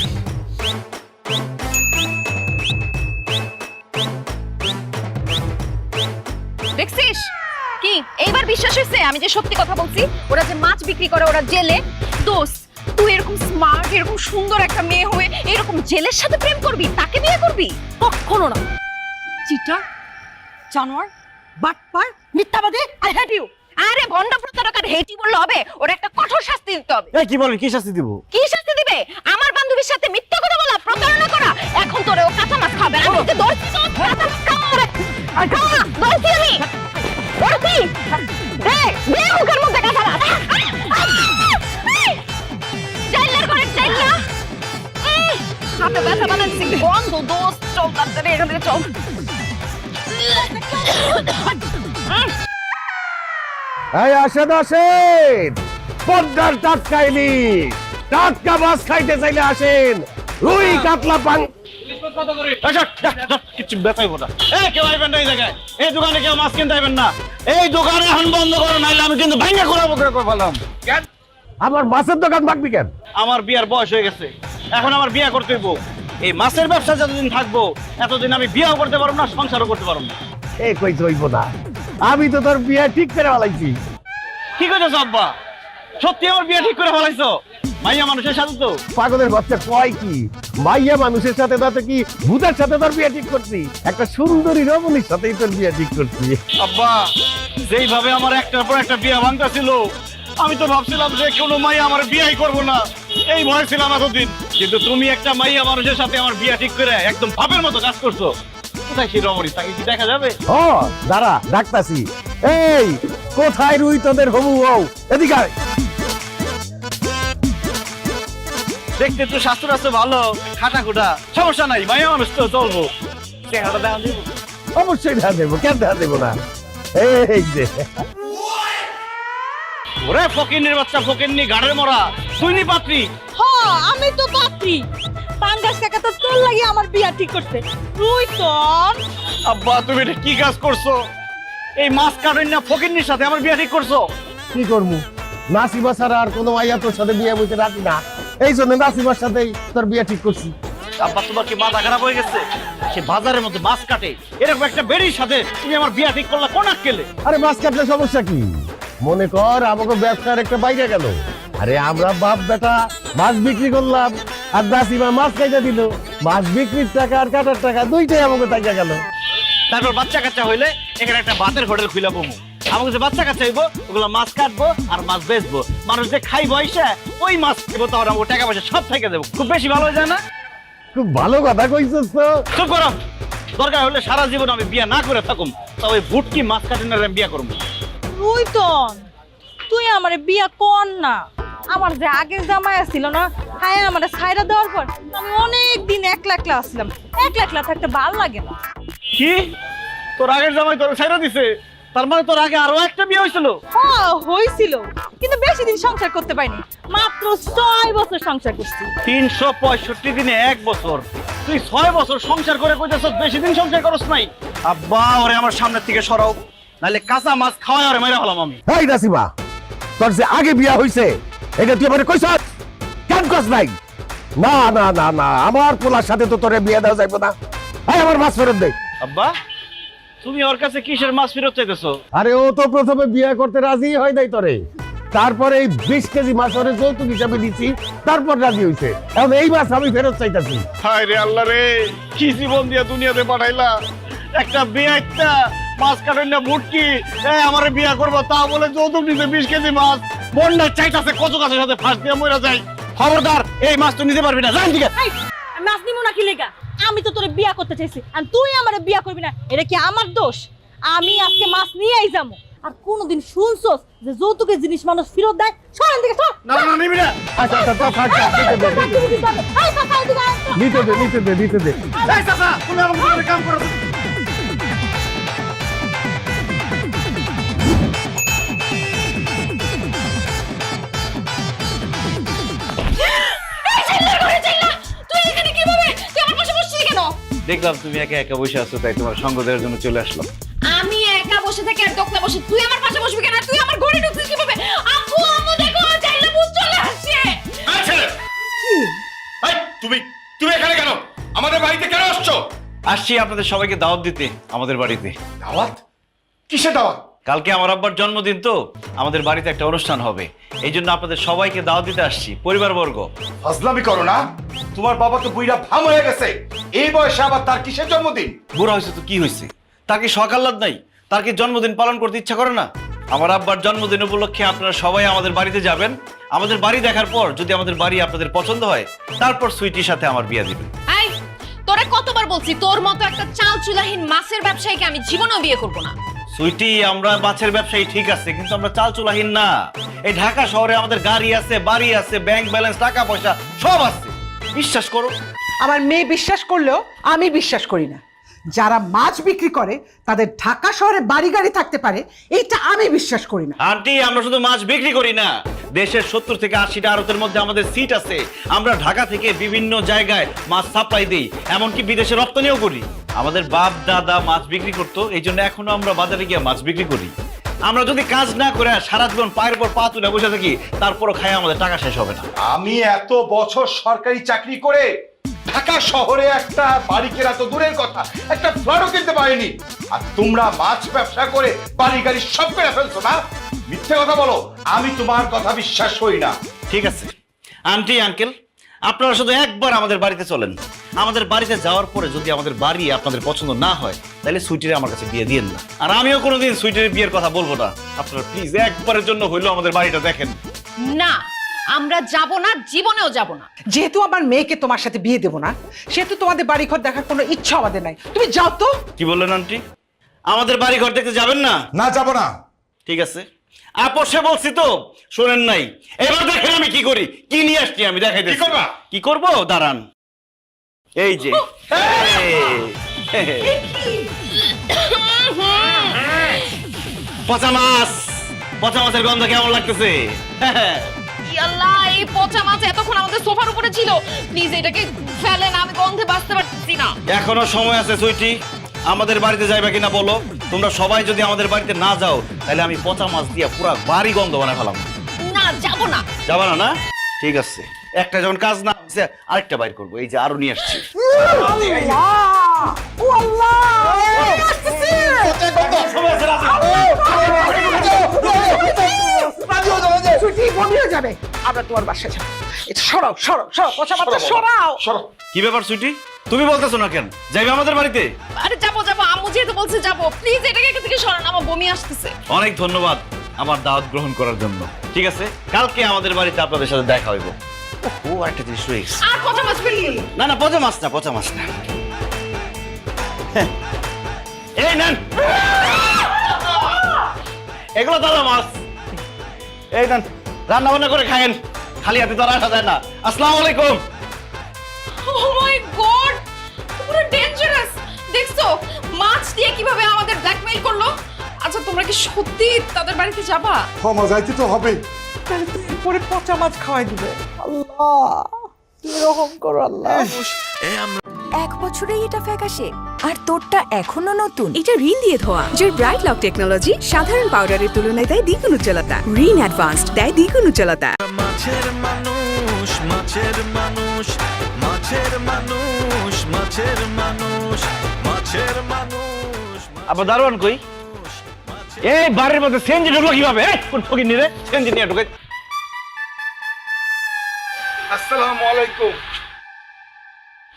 দেখছিস কি? এইবার বিশ্বাস হয়েছে আমি যে সত্যি কথা বলছি? ওরা যে মাছ বিক্রি করে, ওরা জেলে। দোস্ত, তুই এরকম স্মার্ট, এরকম সুন্দর একটা মেয়ে হয়ে এরকম জেলের সাথে প্রেম করবি, তাকে বিয়ে করবি? কখনো না। চিটার, জানোয়ার, বাটপার, মিথ্যাবাদী, আই হেট ইউ। আরে ভন্ড প্রতারকার হেটি বললে হবে? ওর একটা কঠোর শাস্তি দিতে হবে। এই কি বলেন? কি শাস্তি দিব? কি শাস্তি দিবে? আমার বান্ধবীর সাথে মিথ্যা কথা বলা, প্রতারণা করা। এখন তোরে ও কাঁচা মাছ খাবে। আমি তোকে ধরছি, তো কাঁচা মাছ খাওয়া। আর খাওয়া না, ধরছি আমি। ধরছি। দেখ, দেখ মুখের মধ্যে কাঁচা মাছ। জাইলার করে জাইলা। হাতে ব্যথা বানাচ্ছি, গন্ধ। দোস্ত, চল তাড়াতাড়ি এখান থেকে চল। এই আসেন আসেন, পদ্মার টাটকা ইলিশ, টাটকা মাছ খাইতে চাইলে আসেন। রুই, কাতলা, পাং। কিছু বেচাইবো না। কেউ আইবেন না এই জায়গায়। এই দোকানে কেউ মাছ কিনতে আইবেন না। এই দোকানে এখন বন্ধ করো, নাইলে আমি কিন্তু ভাঙা করাবো করে ফেলাম। আমার মাছের দোকান ভাগবি কেন? আমার বিয়ার বয়স হয়ে গেছে, এখন আমার বিয়া করতে হইব। এই মাছের ব্যবসা যতদিন থাকবো, এতদিন আমি বিয়াও করতে পারবো না, সংসারও করতে পারবো না। এই কই হইব না, আমি তো তোর বিয়ে ঠিক করে ফেলাইছি। কি কইতেছ আব্বা? সত্যি আমার বিয়া ঠিক করে ফেলাইছো? মাইয়া মানুষের সাথে তো। পাগলের বাচ্চা কয় কি? মাইয়া মানুষের সাথে তাতে কি ভূতের সাথে তোর বিয়ে ঠিক করছি? একটা সুন্দরী রমণীর সাথেই তোর বিয়ে ঠিক করছি। আব্বা, যেইভাবে আমার একটার পর একটা বিয়া ভাঙতা ছিল, আমি তো ভাবছিলাম যে কোনো মাইয়া আমার বিয়াই করবো না, এই ভয় ছিলাম এতদিন। কিন্তু তুমি একটা মাইয়া মানুষের সাথে আমার বিয়া ঠিক করে একদম ভাবের মতো কাজ করছো। কোথায় সেই রমণী? তাকে কি দেখা যাবে? ও দাঁড়া, ডাকতাছি। এই কোথায় রুই তোদের হবু হও? এদিকে আয়। দেখতে তো স্বাস্থ্য রাস্তা ভালো, খাটা খুটা, সমস্যা নাই, মায়া মানুষ তো চলবো। চেহারাটা দেখা দিব। অবশ্যই দেখা দেবো, কেন দেখা দেবো না? এই যে ওরে ফকিন্নির বাচ্চা, ফকিন্নি গাড়ের মরা, তুইনি পাত্রী। হ আমি তো পাত্রী। পাঙ্গাস কাকা তো তোর লাগি আমার বিয়া ঠিক করছে। রুইতন আব্বা তুমি এটা কি কাজ করছো? এই মাছ কাটেন না ফকিন্নির সাথে আমার বিয়া ঠিক করছো? কি করবো, নাসিবা ছাড়া আর কোনো মাইয়া তোর সাথে বিয়ে বইতে রাখি না, এই জন্য নাসিবার সাথেই তোর বিয়ে ঠিক করছি। আব্বা তোমার কি মাথা খারাপ হয়ে গেছে? সে বাজারের মধ্যে মাছ কাটে, এরকম একটা বেড়ির সাথে তুমি আমার বিয়া ঠিক করলা কোন আক্কেলে? আরে মাছ কাটলে সমস্যা কি? মনে কর আমাকে ব্যবসার একটা বাইরে গেল, আরে আমরা বাপ বেটা মাছ বিক্রি করলাম আর নাসিমা মাছ খাইতে দিল, মাছ বিক্রির টাকা আর কাটার টাকা দুইটাই আমাকে টাকা গেল। তারপর বাচ্চা কাচ্চা হইলে এখানে একটা ভাতের হোটেল খুলে বমু। আমাকে যে বাচ্চা কাচ্চা হইব ওগুলো মাছ কাটবো আর মাছ বেচবো, মানুষ যে খাইবো এসে ওই মাছ খাইবো, তখন আমাকে টাকা পয়সা সব থেকে দেবো। খুব বেশি ভালো হয়ে যায় না? খুব ভালো কথা কইছস তো। চুপ করো, দরকার হলে সারা জীবন আমি বিয়া না করে থাকুম, তবে ভুটকি মাছ কাটেন আমি বিয়া করবো। রুইতন তুই আমারে বিয়া কর না। আমার যে আগের জামাই আসছিল না, হ্যাঁ আমার ছাইরা দেওয়ার পর আমি অনেক দিন একলা একলা আসলাম। একলা একলা থাকতে ভালো লাগে না। কি তোর আগের জামাই তোর ছাইরা দিছে? তার মানে তোর আগে আরো একটা বিয়ে হয়েছিল? হ্যাঁ হয়েছিল, কিন্তু বেশি দিন সংসার করতে পারিনি, মাত্র 6 বছর সংসার করছি। 365 দিনে 1 বছর, তুই 6 বছর সংসার করে কইতেছ বেশি দিন সংসার করছ নাই? আব্বা ওরে আমার সামনে থেকে সরাও, নাহলে কাঁচা মাছ খাওয়াই ওরে মাইরা হলাম আমি। এই নাসিমা, তোর যে আগে বিয়া হইছে এটা তুই আমারে কইছস? কেন কস নাই? না না না না, আমার পোলার সাথে তো তোরে বিয়ে দেওয়া যাইব না। এই আমার মাছ ফেরত দে। আব্বা তুমি ওর কাছে কিসের মাছ ফেরত চাইতেছো? আরে ও তো প্রথমে বিয়ে করতে রাজি হয় নাই তোরে, তারপরে এই 20 কেজি মাছ ওরে যৌতুক হিসাবে দিছি, তারপর রাজি হইছে। এখন এই মাছ আমি ফেরত চাইতাছি। হায় রে আল্লাহ রে, কি জীবন দিয়া দুনিয়াতে পাঠাইলা! একটা বিয়ে একটা মাছ কাটেন না ভুটকি, আমার বিয়া করবো তা বলে যৌতুক দিতে 20 কেজি মাছ। বন্যা চাইতাছে কচু গাছের সাথে ফাঁস দিয়ে মরে যায়। খবরদার এই মাছ তুই নিতে পারবি না, জান দিকে। আমি মাছ নিব না কি লেগা? আমি তো তোরে বিয়া করতে চাইছি আর তুই আমারে বিয়া করবি না, এটা কি আমার দোষ? আমি আজকে মাছ নিয়েই যাবো। আর কোনোদিন শুনছস যে যৌতুকের জিনিস মানুষ ফেরত দেয়? সরেন দিকে সর। না না নিবি না। আচ্ছা আচ্ছা তো থাক থাক, নিতে দে নিতে দে নিতে দে। এই চাচা তুমি আমাকে কাম করো। দেখলাম তুমি একা একা বসে আছো, তাই তোমার সঙ্গ দেওয়ার জন্য চলে আসলাম। আমি একা বসে থাকি আর দোকলা বসে, তুই আমার পাশে বসবি কেন? তুই আমার ঘরে ঢুকছিস কিভাবে? আম্মু আম্মু দেখো চাইলে বুঝ চলে আসছে। আচ্ছা এই তুমি তুমি এখানে কেন? আমাদের বাড়িতে কেন আসছো? আসছি আপনাদের সবাইকে দাওয়াত দিতে আমাদের বাড়িতে। দাওয়াত? কিসের দাওয়াত? কালকে আমার আব্বার জন্মদিন তো, আমাদের বাড়িতে একটা অনুষ্ঠান হবে, এই জন্য আপনাদের সবাইকে দাওয়াত দিতে আসছি, পরিবারবর্গ। ফাজলামি করো না, তোমার বাবা তো বুইড়া ভাম হয়ে গেছে, এই বয়সে আবার তার কিসের জন্মদিন? বুড়া হয়েছে তো কি হয়েছে, তার কি শখ আহ্লাদ নাই? তার কি জন্মদিন পালন করতে ইচ্ছা করে না? আমার আব্বার জন্মদিন উপলক্ষে আপনারা সবাই আমাদের বাড়িতে যাবেন। আমাদের বাড়ি দেখার পর যদি আমাদের বাড়ি আপনাদের পছন্দ হয়, তারপর সুইটির সাথে আমার বিয়ে দিবেন। আই তোরে কতবার বলছি তোর মতো একটা চাল চুলাহীন মাছের ব্যবসায়ীকে আমি জীবনেও বিয়ে করব না। সুইটি আমরা মাছের ব্যবসায়ী ঠিক আছে, কিন্তু আমরা চাল চুলাহীন না। এই ঢাকা শহরে আমাদের গাড়ি আছে, বাড়ি আছে, ব্যাংক ব্যালেন্স, টাকা পয়সা সব আছে, বিশ্বাস করো। আমার মেয়ে বিশ্বাস করলেও আমি বিশ্বাস করি না। যারা মাছ বিক্রি করে তাদের ঢাকা শহরে বাড়ি গাড়ি থাকতে পারে, এইটা আমি বিশ্বাস করি না। আন্টি আমরা শুধু মাছ বিক্রি করি না, দেশের 70 থেকে 80টা আড়তের মধ্যে আমাদের সিট আছে। আমরা ঢাকা থেকে বিভিন্ন জায়গায় মাছ সাপ্লাই দিই, এমনকি বিদেশে রপ্তানিও করি। আমাদের বাপ দাদা মাছ বিক্রি করতো, এই জন্য এখনো আমরা বাজারে গিয়ে মাছ বিক্রি করি। আমরা যদি কাজ না করে সারা জীবন পায়ের পর পা তুলে বসে থাকি, তারপরও খাই আমাদের টাকা শেষ হবে না। আমি এত বছর সরকারি চাকরি করে ঢাকা শহরে একটা বাড়ি কেনা তো দূরের কথা, একটা ফ্ল্যাটও কিনতে পারিনি, আর তোমরা মাছ ব্যবসা করে বাড়ি গাড়ি সব করে ফেলছো না? মিথ্যে কথা বলো, আমি তোমার কথা বিশ্বাস করি না। ঠিক আছে আন্টি আঙ্কেল, আপনারা শুধু একবার আমাদের বাড়িতে চলেন। আমাদের বাড়িতে যাওয়ার পরে যদি আমাদের বাড়ি আপনাদের পছন্দ না হয়, তাহলে সুইটিরে আমার কাছে বিয়ে দিয়েন না। আর আমিও কোনোদিন সুইটির বিয়ের কথা বলবো না। আপনারা প্লিজ একবারের জন্য হইলেও আমাদের বাড়িটা দেখেন। না আমরা যাব না, জীবনেও যাব না। যেহেতু আমার মেয়েকে তোমার সাথে বিয়ে দেবো না, সেহেতু তোমাদের বাড়িঘর দেখার কোনো ইচ্ছা আমাদের নাই। তুমি যাও তো। কি বললেন আন্টি? আমাদের বাড়ি ঘর দেখতে যাবেন না? না যাবো না। ঠিক আছে, আপোষে বলছি তো, শোনেন নাই। এবার দেখেন আমি কি করি, কি নিয়ে আসছি আমি দেখাই। কি করবা? কি করবো দাঁড়ান, এই যে পচা মাছ। পচা মাছের গন্ধ কেমন লাগতেছে? ইয়াল্লাহ, এই পচা মাছ এতক্ষণ আমাদের সোফার উপরে ছিল। প্লিজ এটাকে ফেলেন, আমি গন্ধে বাঁচতে পারছি না। এখনো সময় আছে সুইটি, আমাদের বাড়িতে যাইবা কিনা বলো। তোমরা সবাই যদি আমাদের বাড়িতে না যাও তাহলে আমি পচা মাছ দিয়ে পুরো বাড়ি গন্ধ বানায় ফেলাম। না, যাবো না। যাবা না? না ঠিক আছে, একটা যখন কাজ না হচ্ছে আরেকটা বাইর করবো। এই যে আরো নিয়ে আসছি। যাবে, আমরা তোমার বাসায় যাবো। এটা সরাও সরাও সরাও, পচা মাছটা সরাও। কি ব্যাপার সুইটি, তুমি বলতেছো না কেন? যাইবে আমাদের বাড়িতে? আরে যাবো যাবো, আম্মু যেহেতু বলছে যাবো। প্লিজ এটাকে এখান থেকে সরান, আমার বমি আসতেছে। অনেক ধন্যবাদ আমার দাওয়াত গ্রহণ করার জন্য। ঠিক আছে, কালকে আমাদের বাড়িতে আপনাদের সাথে দেখা হইব। ও একটা জিনিস রয়ে গেছে। আর পচা মাছ ফেলিয়ে না না, পচা মাছ না, পচা মাছ না। এই নেন, এগুলো তাজা মাছ। এই নেন, রান্না বান্না করে খায়েন, খালি হাতে তো আর আসা যায় না। আসসালামু আলাইকুম। ও মাই গড, পুরো ডেঞ্জারাস। দেখছো মাছ দিয়ে কিভাবে আমাদের ব্ল্যাকমেইল করলো? আচ্ছা তোমরা কি সত্যি তাদের বাড়িতে যাবা? ক্ষমা যাইতে তো হবে। পরে পচা মাছ খাওয়াই দিবে। আল্লাহ কি রকম করো আল্লাহ। 1 বছরেই এটা ফ্যাকাশে, আর তোরটা এখনো নতুন। এটা রিন দিয়ে ধোয়া জুর ব্রাইট লক টেকনোলজি সাধারণ পাউডারের তুলনায় দেয় দ্বিগুণ উজ্জ্বলতা। রিন অ্যাডভান্সড দেয় দ্বিগুণ উজ্জ্বলতা। মাছের মানুষ, মাছের মানুষ, মাছের মানুষ, মাছের মানুষ, মাছের মানুষ। আবার দারোয়ান কই? এই বাড়ির মধ্যে সেনজি ঢুকলো কিভাবে? কোন ফকির নিরে সেনজি নিয়ে ঢুকে। আসসালামু আলাইকুম।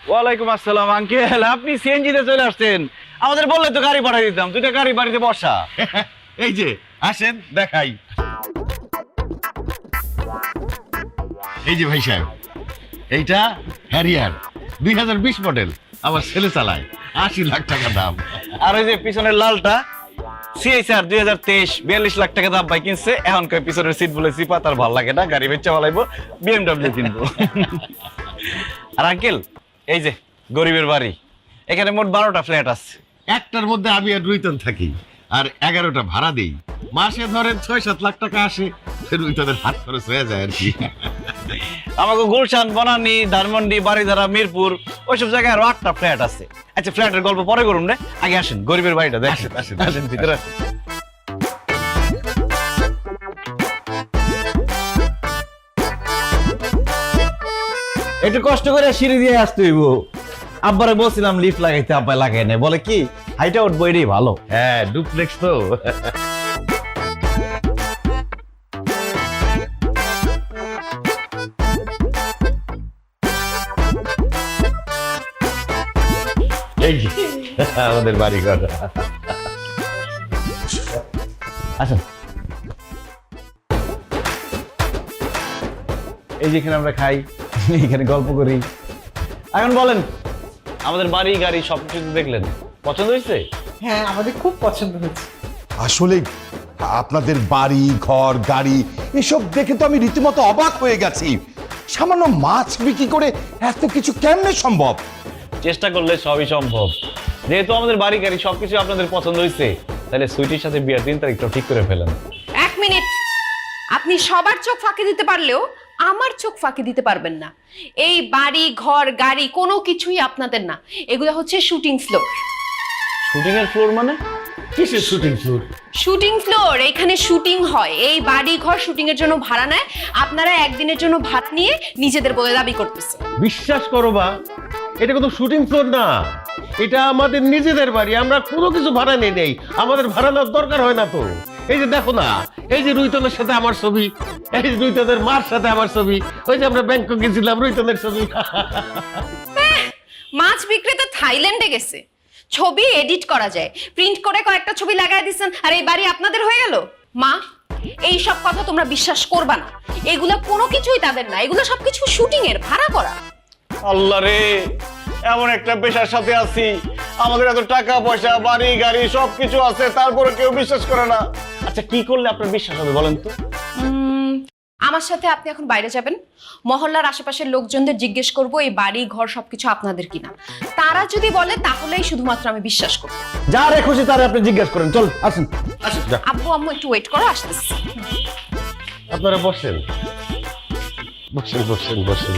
ওয়ালাইকুম আসসালাম আঙ্কেল, আপনি সিএনজিতে চলে আসছেন। আমাদের বললে তো গাড়ি পাঠিয়ে দিতাম। 2টা গাড়ি বাড়িতে বসা। এই যে আসেন দেখাই। এই যে ভাই সাহেব, এইটা হ্যারিয়ার 2020 মডেল, আমার ছেলে চালায়, 80 লাখ টাকা দাম। আর ওই যে পিছনের লালটা সিএসআর 2023, 42 লাখ টাকা দাম ভাই কিনছে। এখন কই পিছনের সিট বলে চিপা, তার ভালো লাগে না, গাড়ি বেচা ফলাইবো, বিএমডব্লিউ কিনবো। আর আঙ্কেল এই যে গরিবের বাড়ি, এখানে মোট 12টা ফ্ল্যাট আছে। একটার মধ্যে আমি আর রুইতন থাকি, আর 11টা ভাড়া দেই। মাসে ধরেন 6-7 লাখ টাকা আসে, রুইতনের হাত খরচ হয়ে যায় আর কি। আমাকে গুলশান, বনানী, ধানমন্ডি, বাড়িধারা, মিরপুর ওইসব জায়গায় আরো 8টা ফ্ল্যাট আছে। আচ্ছা ফ্ল্যাটের গল্প পরে করুন রে, আগে আসেন গরিবের বাড়িটা দেখেন। আসেন আসেন ভিতরে আসেন। একটু কষ্ট করে সিঁড়ি দিয়ে আসতে হইব। আব্বারে বলছিলাম লিফট লাগাইতে, আব্বা লাগাই নাই, বলে কি হাইটা উঠবো এটাই ভালো। হ্যাঁ ডুপ্লেক্স তো। এই যে আমাদের বাড়ি ঘর। আসেন, এই যেখানে আমরা খাই, এখানে গল্প করি। এখন বলেন, আমাদের বাড়ি গাড়ি সবকিছু দেখলেন, পছন্দ হয়েছে? হ্যাঁ আমাদের খুব পছন্দ হয়েছে। আসলে আপনাদের বাড়ি ঘর গাড়ি এসব দেখে তো আমি রীতিমতো অবাক হয়ে গেছি। সামান্য মাছ বিক্রি করে এত কিছু কেমনে সম্ভব? চেষ্টা করলে সবই সম্ভব। যেহেতু আমাদের বাড়ি গাড়ি সবকিছু আপনাদের পছন্দ হয়েছে, তাহলে সুইটির সাথে বিয়ের 3 তারিখটা ঠিক করে ফেলেন। 1 মিনিট, আপনি সবার চোখ ফাঁকি দিতে পারলেও আমার চোখ ফাঁকি দিতে পারবেন না। এই বাড়ি ঘর গাড়ি কোনো কিছুই আপনাদের না, এগুলো হচ্ছে শুটিং ফ্লোর। শুটিং এর ফ্লোর মানে? কিসের শুটিং ফ্লোর? শুটিং ফ্লোর, এখানে শুটিং হয়। এই বাড়ি ঘর শুটিং এর জন্য ভাড়া নেয়, আপনারা একদিনের জন্য ভাড়া নিয়ে নিজেদের বলে দাবি করতেছে। বিশ্বাস করো বা, এটা কোনো শুটিং ফ্লোর না, এটা আমাদের নিজেদের বাড়ি। আমরা কোনো কিছু ভাড়া নেই নেই, আমাদের ভাড়া নেওয়ার দরকার হয় না তো। এই যে দেখো না, এই যে রুইতনের সাথে আমার ছবি, এই যে রুইতনের মার সাথে আমার ছবি, ওই যে আমরা ব্যাংকক গেছিলাম, রুইতনের ছবি। মাছ বিক্রেতা থাইল্যান্ডে গেছে, ছবি এডিট করা যায়, প্রিন্ট করে কয়েকটা ছবি লাগাই দিচ্ছেন, আর এই বাড়ি আপনাদের হয়ে গেল। মা, এই সব কথা তোমরা বিশ্বাস করবা না, এগুলা কোনো কিছুই তাদের না, এগুলো সবকিছু শুটিং এর ভাড়া করা। আল্লাহ রে, এমন একটা পেশার সাথে আছি, আমাদের এত টাকা পয়সা বাড়ি গাড়ি সবকিছু আছে, তারপরে কেউ বিশ্বাস করে না। আচ্ছা কি করলে আপনার বিশ্বাস হবে বলেন তো? আমার সাথে আপনি এখন বাইরে যাবেন, মহল্লার আশেপাশের লোকজনদের জিজ্ঞেস করব এই বাড়ি ঘর সবকিছু আপনাদের কিনা। তারা যদি বলে তাহলেই শুধুমাত্র আমি বিশ্বাস করব। যারে খুশি তারে আপনি জিজ্ঞেস করেন। চল আসুন। আব্বু আম্মু একটু ওয়েট করো, আসতেছি। আপনারা বসেন বসেন বসেন বসেন।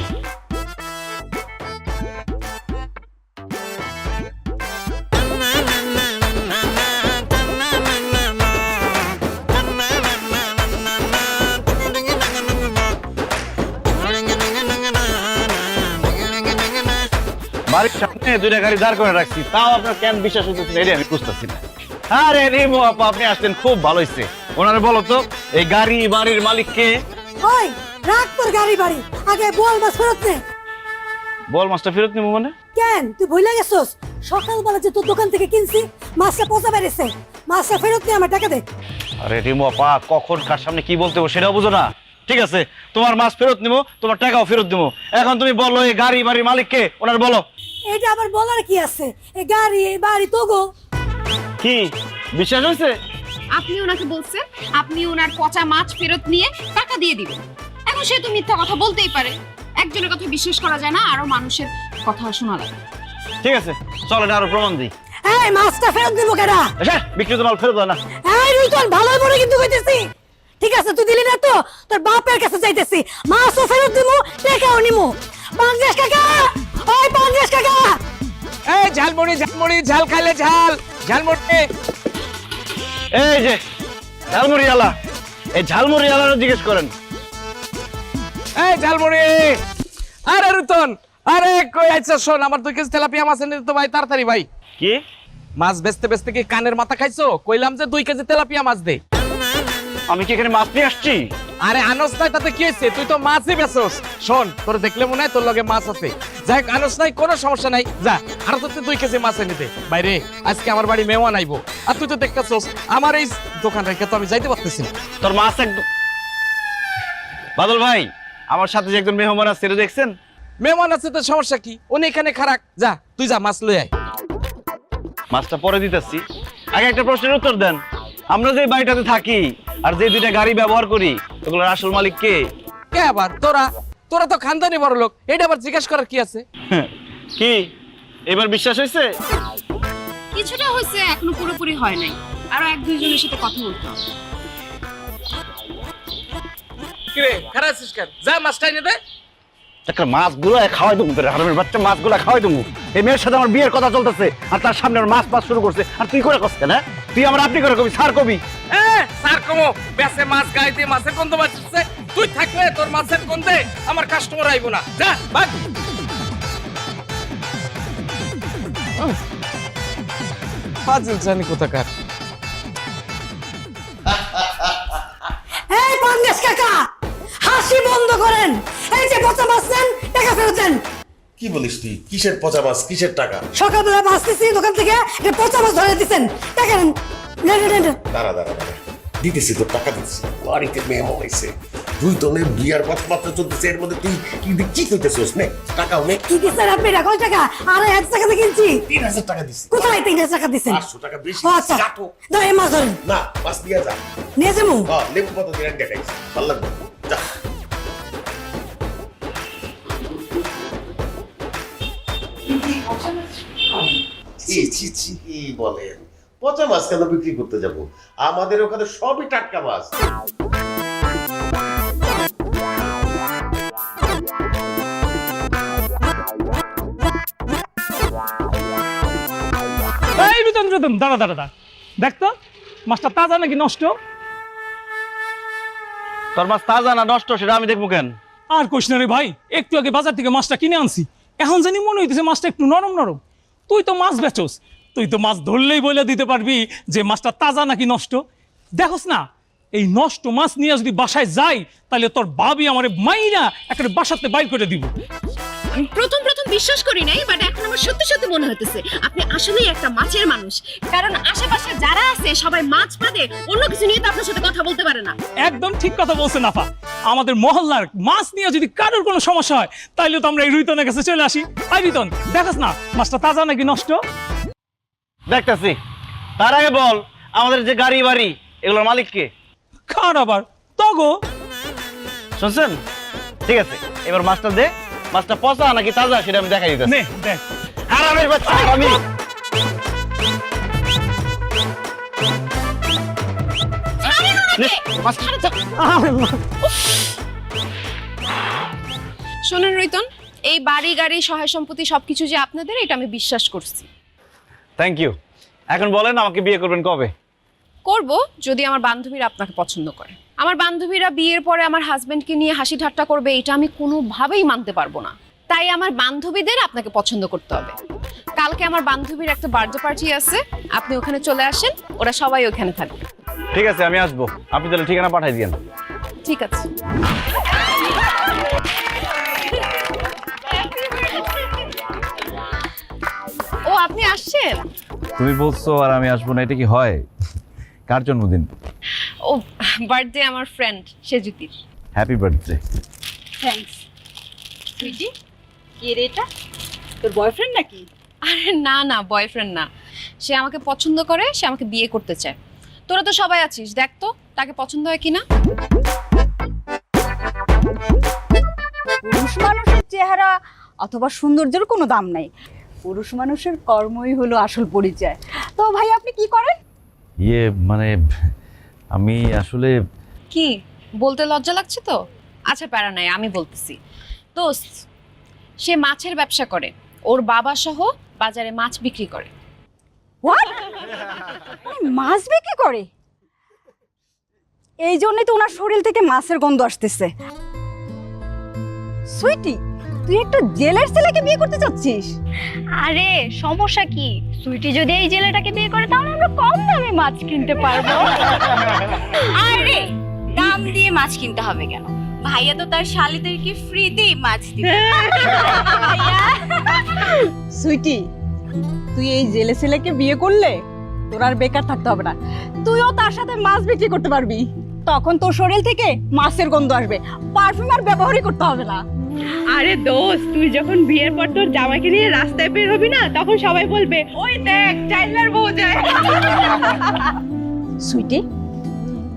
বাড়ির সামনে দুইটা গাড়ি দাঁড় করে রাখছি, তাও আপনার কেন বিশ্বাস হইতেছে না, এটা আমি বুঝতেছি না। আরে রিমু আপা, আপনি আসছেন, খুব ভালো হয়েছে। ওনারে বলো তো এই গাড়ি বাড়ির মালিক কে? ওই রাখ তোর গাড়ি বাড়ি, আগে বল মাছ ফেরত নে। বল মাছটা ফেরত নিবো মানে? কেন তুই ভুলে গেছস সকালবেলা যে তোর দোকান থেকে কিনছি মাছটা পচা বেরিয়েছে, মাছটা ফেরত নে, আমার টাকা দে। আরে রিমু আপা, কখন কার সামনে কি বলতে হবে সেটাও বুঝো না? ঠিক আছে, তোমার মাছ ফেরত নিবো, তোমার টাকাও ফেরত দিবো। এখন তুমি বলো এই গাড়ি বাড়ির মালিক কে, ওনার বলো। এটা আবার বলার কি আছে? এই গাড়ি এই বাড়ি তো গো। কি বিশ্বাস হয়েছে? আপনি ওনাকে বলছেন আপনি ওনার পচা মাছ ফেরত নিয়ে টাকা দিয়ে দিবেন। এখন সে তো মিথ্যা কথা বলতেই পারে, একজনের কথা বিশ্বাস করা যায় না, আরো মানুষের কথা শোনা লাগে। ঠিক আছে, চল এটা আরো প্রমাণ দিই। এই মাছটা ফেরত দিব কেডা? বিক্রিত মাল ফেরত দাও না। এই রুইতন ভালো করে কিন্তু কইতেছি। ঠিক আছে তুই দিলি না তো, তোর বাপের কাছে যাইতেছি, মাছও ফেরত দিমু, টাকাও নিমু। বাংলাদেশ কাকা, ওই বাংলাদেশ কাকা। এই ঝালমুড়ি ঝালমুড়ি, ঝাল খাইলে ঝাল, ঝালমুড়ি। এই যে ঝালমুড়ি আলা, এই ঝালমুড়ি আলার জিজ্ঞেস করেন। এই ঝালমুড়ি। আরে রুতন, আরে কই আইছা? শোন, আমার 2 কেজি তেলাপিয়া মাছ এনে দিতে ভাই, তাড়াতাড়ি ভাই। কি মাছ বেচতে বেচতে কি কানের মাথা খাইছো? কইলাম যে 2 কেজি তেলাপিয়া মাছ দে। আমি কি এখানে মাছ নিয়ে আসছি? আরে আনস নাই তাতে কি হয়েছে? তুই তো মাছই বেচোস। শোন, তোর দেখলে মনে হয় তোর লগে মাছ আছে। যাই হোক, আনস নাই, কোনো সমস্যা নাই, যা আর তো 2 কেজি মাছ এনে দে। বাইরে আজকে আমার বাড়ি মেহমান আইবো, আর তুই তো দেখতেছস আমার এই দোকান রেখে তো আমি যাইতে পারতেছি না। তোর মাছ একদম। বাদল ভাই, আমার সাথে যে একজন মেহমান আছে সেটা দেখছেন? মেহমান আছে তো সমস্যা কি? উনি এখানে খারাপ, যা তুই যা মাছ লই আয়। মাছটা পরে দিতেছি, আগে একটা প্রশ্নের উত্তর দেন। আমরা যে বাড়িটাতে থাকি আর যে 2টা গাড়ি ব্যবহার করি, ওগুলোর আসল মালিক কে? কে আবার? তোরা তোরা তো খানদানি বড় লোক, এটা আবার জিজ্ঞাসা করার কি আছে? কি এবার বিশ্বাস হয়েছে? কিছুটা হয়েছে, এখনো পুরোপুরি হয় নাই, আরো 1-2 জনের সাথে কথা বলতে হবে। কি রে খারাপ আছিস কেন? যা মাছটা এনে দে। একটা মাছগুলো খাওয়াই দেবো, হারামের বাচ্চা মাছগুলো খাওয়াই দেবো। এই মেয়ের সাথে আমার বিয়ের কথা চলতেছে, আর তার সামনে মাছ মাছ শুরু করছে, আর তুই করে কষ্ট না? তুই আমার আপনি করে কবি, স্যার কবি। স্যার কমো, বেসে মাছ গাইতে মাছের গন্ধ বাজছে। তুই থাকলে তোর মাছের গন্ধে আমার কাস্টমার আইবো না, যা ভাগ। ফাজিল জানি কোথাকার। এই বাংলাদেশ কাকা, হাসি বন্ধ করেন। এই যে পচা মাছ নেন, টাকা ফেরত দেন। কি বলিস তুই? কিসের পচা মাছ, কিসের টাকা? সকালবেলা বাঁচতেছি দোকান থেকে, পচা মাছ ধরে দিচ্ছেন, টাকা নেন। দাঁড়া দাঁড়া দাঁড়া, দিতেছি তোর টাকা দিচ্ছি। বাড়িতে মেহমান হয়েছে, 2 টনের বিয়ার কথাবার্তা চলতেছে, এর মধ্যে তুই কি কইতেছিস? নে টাকাও নে। কি দিচ্ছেন আপনি? কয় টাকা? আরে 1 টাকাতে কিনছি। 3000 টাকা দিচ্ছি। কোথায় 3000 টাকা দিচ্ছেন? 500 টাকা বেশি। ও আচ্ছা, কাটো। ধরে মাছ ধরেন। না, মাছ নিয়ে যা। নিয়ে যাবো? হ্যাঁ, লেবু কত দিন দেখাইছি, ভালো লাগবে, যা। ছি ছি ছি, কি বলেন? পচা মাছ কেন বিক্রি করতে যাব? আমাদের ওখানে সবই টাটকা মাছ। এই রুতন রুতন, দাঁড়া দাঁড়া দাঁড়া, দেখ তো মাছটা তাজা নাকি নষ্ট? তোর মাছ তাজা না নষ্ট সেটা আমি দেখবো কেন? আর কইস না রে ভাই, একটু আগে বাজার থেকে মাছটা কিনে আনছি, এখন জানি মনে হইতেছে মাছটা একটু নরম নরম। তুই তো মাছ বেচোস, তুই তো মাছ ধরলেই বলে দিতে পারবি যে মাছটা তাজা নাকি নষ্ট। দেখোস না, এই নষ্ট মাছ নিয়ে যদি বাসায় যাই তাহলে তোর বাবি আমারে মাইরা একটা বাসাতে বাইর করে দিব। আমি প্রথম বিশ্বাস করি নাই, বাট এখন আমার সত্যি সত্যি মনে হইতেছে আপনি আসলেই একটা মাছের মানুষ। কারণ আশেপাশে যারা আছে সবাই মাছ বাদে অন্য কিছু নিয়ে তো আপনার সাথে কথা বলতে পারে না। একদম ঠিক কথা বলছে নাফা। আমাদের মহল্লার মাছ নিয়ে যদি কারোর কোনো সমস্যা হয় তাইলে তো আমরা এই রুইতনের কাছে চলে আসি। আই রুইতন, দেখাস না মাছটা তাজা নাকি নষ্ট? দেখতেছি। তার আগে বল, আমাদের যে গাড়ি বাড়ি এগুলোর মালিক কে? কার আবার? তগো। শুনছেন? ঠিক আছে, এবার মাছটা দে। মাছটা পচা নাকি তাজা সেটা আমি দেখাই দিতেছি। নে দেখ। আরামের বাচ্চা আমি। শোনেন রৈতন, এই বাড়ি গাড়ি সহায় সম্পত্তি সবকিছু যে আপনাদের, এটা আমি বিশ্বাস করছি। Thank you. এখন বলেন আমাকে বিয়ে করবেন কবে? করব যদি আমার বান্ধবীরা আপনাকে পছন্দ করে। আমার বান্ধবীরা বিয়ের পরে আমার হাজবেন্ডকে নিয়ে হাসি ঠাট্টা করবে, এটা আমি কোনোভাবেই মানতে পারবো না। তাই আমার বান্ধবীদের আপনাকে পছন্দ করতে হবে। কালকে আমার বান্ধবীর একটা বার্থডে পার্টি আছে, আপনি ওখানে চলে আসেন, ওরা সবাই ওখানে থাকবে। ঠিক আছে, আমি আসবো। আপনি তাহলে ঠিকানা পাঠাই দিয়েন। ঠিক আছে। ও আপনি আসছেন? তুমি বলছো আর আমি আসবো না, এটা কি হয়? কার জন্মদিন? ও বার্থডে আমার ফ্রেন্ড সেজুতির। Happy birthday. থ্যাঙ্কস। সুইটি, কে রে এটা? তোর বয়ফ্রেন্ড নাকি? আরে না না, বয়ফ্রেন্ড না। সে আমাকে পছন্দ করে, সে আমাকে বিয়ে করতে চায়। তোরা তো সবাই আছিস, দেখ তো তাকে পছন্দ হয় কিনা। পুরুষ মানুষের চেহারা অথবা সৌন্দর্যের কোনো দাম নাই, পুরুষ মানুষের কর্মই হলো আসল পরিচয়। তো ভাই আপনি কি করেন? ইয়ে মানে আমি আসলে কি বলতে লজ্জা লাগছে তো? আচ্ছা প্যারা নাই, আমি বলতেছি। দোস্ত, সে মাছের ব্যবসা করে, ওর বাবা সহ বাজারে মাছ বিক্রি করে। হোয়াট? মাছ বিক্রি করে? এই জন্যই তো ওনার শরীর থেকে মাছের গন্ধ আসতেছে। সুইটি, তুই একটা জেলের ছেলেকে বিয়ে করতে চাচ্ছিস? আরে সমস্যা কি? সুইটি যদি এই জেলেটাকে বিয়ে করে তাহলে আমরা কম দামে মাছ কিনতে পারবো। আরে দাম দিয়ে মাছ কিনতে হবে কেন? ভাইয়া তো তার শালিদেরকে ফ্রিতেই মাছ দিবে। সুইটি, তুই এই জেলে ছেলেকে বিয়ে করলে তোর আর বেকার থাকতে হবে না, তুইও তার সাথে মাছ বিক্রি করতে পারবি। তখন তোর শরীর থেকে মাছের গন্ধ আসবে, পারফিউম আর ব্যবহারই করতে হবে না। আরে দোস্ত, তুই যখন বিয়ের পর তোর জামাইকে নিয়ে রাস্তায় বের হবি না, তখন সবাই বলবে ওই দেখ চাইলার বউ যায়। সুইটি,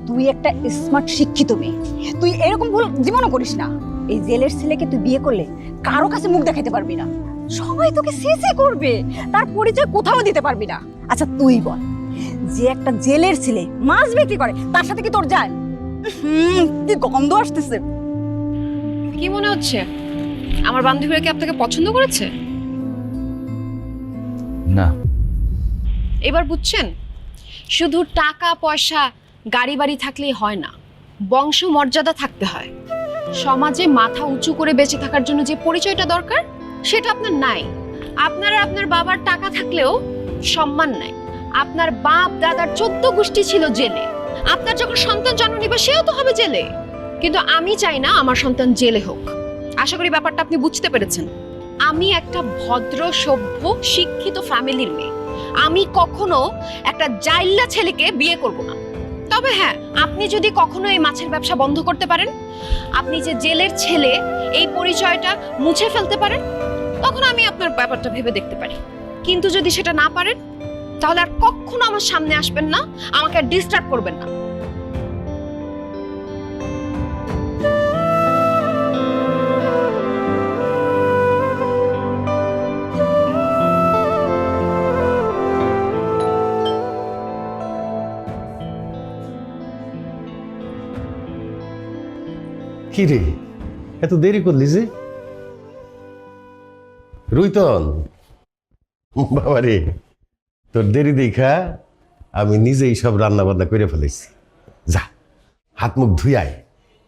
তুই একটা স্মার্ট শিক্ষিত মেয়ে, তুই এরকম ভুল জীবনও করিস না। এই জেলের ছেলেকে তুই বিয়ে করলে কারো কাছে মুখ দেখাতে পারবি না, সবাই তোকে সিসি করবে, তার পরিচয় কোথাও দিতে পারবি না। আচ্ছা তুই বল, যে একটা জেলের ছেলে মাছ বিক্রি করে তার সাথে কি তোর যায়? কি গন্ধ আসতেছে। কি মনে হচ্ছে আমার বান্ধবীরা কি আপনাকে পছন্দ করেছে? না। এবার বুঝছেন, শুধু টাকা পয়সা গাড়ি বাড়ি থাকলেই হয় না, বংশ মর্যাদা থাকতে হয়। সমাজে মাথা উঁচু করে বেঁচে থাকার জন্য যে পরিচয়টা দরকার সেটা আপনার নাই। আপনারা আপনার বাবার টাকা থাকলেও সম্মান নাই। আপনার বাপ দাদার 14 গোষ্ঠী ছিল জেলে, আপনার যখন সন্তান জন্ম নিবে সেও তো হবে জেলে। কিন্তু আমি চাই না আমার সন্তান জেলে হোক। আশা করি ব্যাপারটা আপনি বুঝতে পেরেছেন। আমি একটা ভদ্র সভ্য শিক্ষিত ফ্যামিলির মেয়ে, আমি কখনো একটা জাইল্লা ছেলেকে বিয়ে করব না। তবে হ্যাঁ, আপনি যদি কখনো এই মাছের ব্যবসা বন্ধ করতে পারেন, আপনি যে জেলের ছেলে এই পরিচয়টা মুছে ফেলতে পারেন, তখন আমি আপনার ব্যাপারটা ভেবে দেখতে পারি। কিন্তু যদি সেটা না পারেন, তাহলে আর কখনো আমার সামনে আসবেন না, আমাকে আর ডিস্টার্ব করবেন না। কি রে, এত দেরি করলি যে? রুইতন বাবা রে, তোর দেরি দেখা আমি নিজেই সব রান্না বান্না করে ফেলেছি। যা হাত মুখ ধুইয়াই,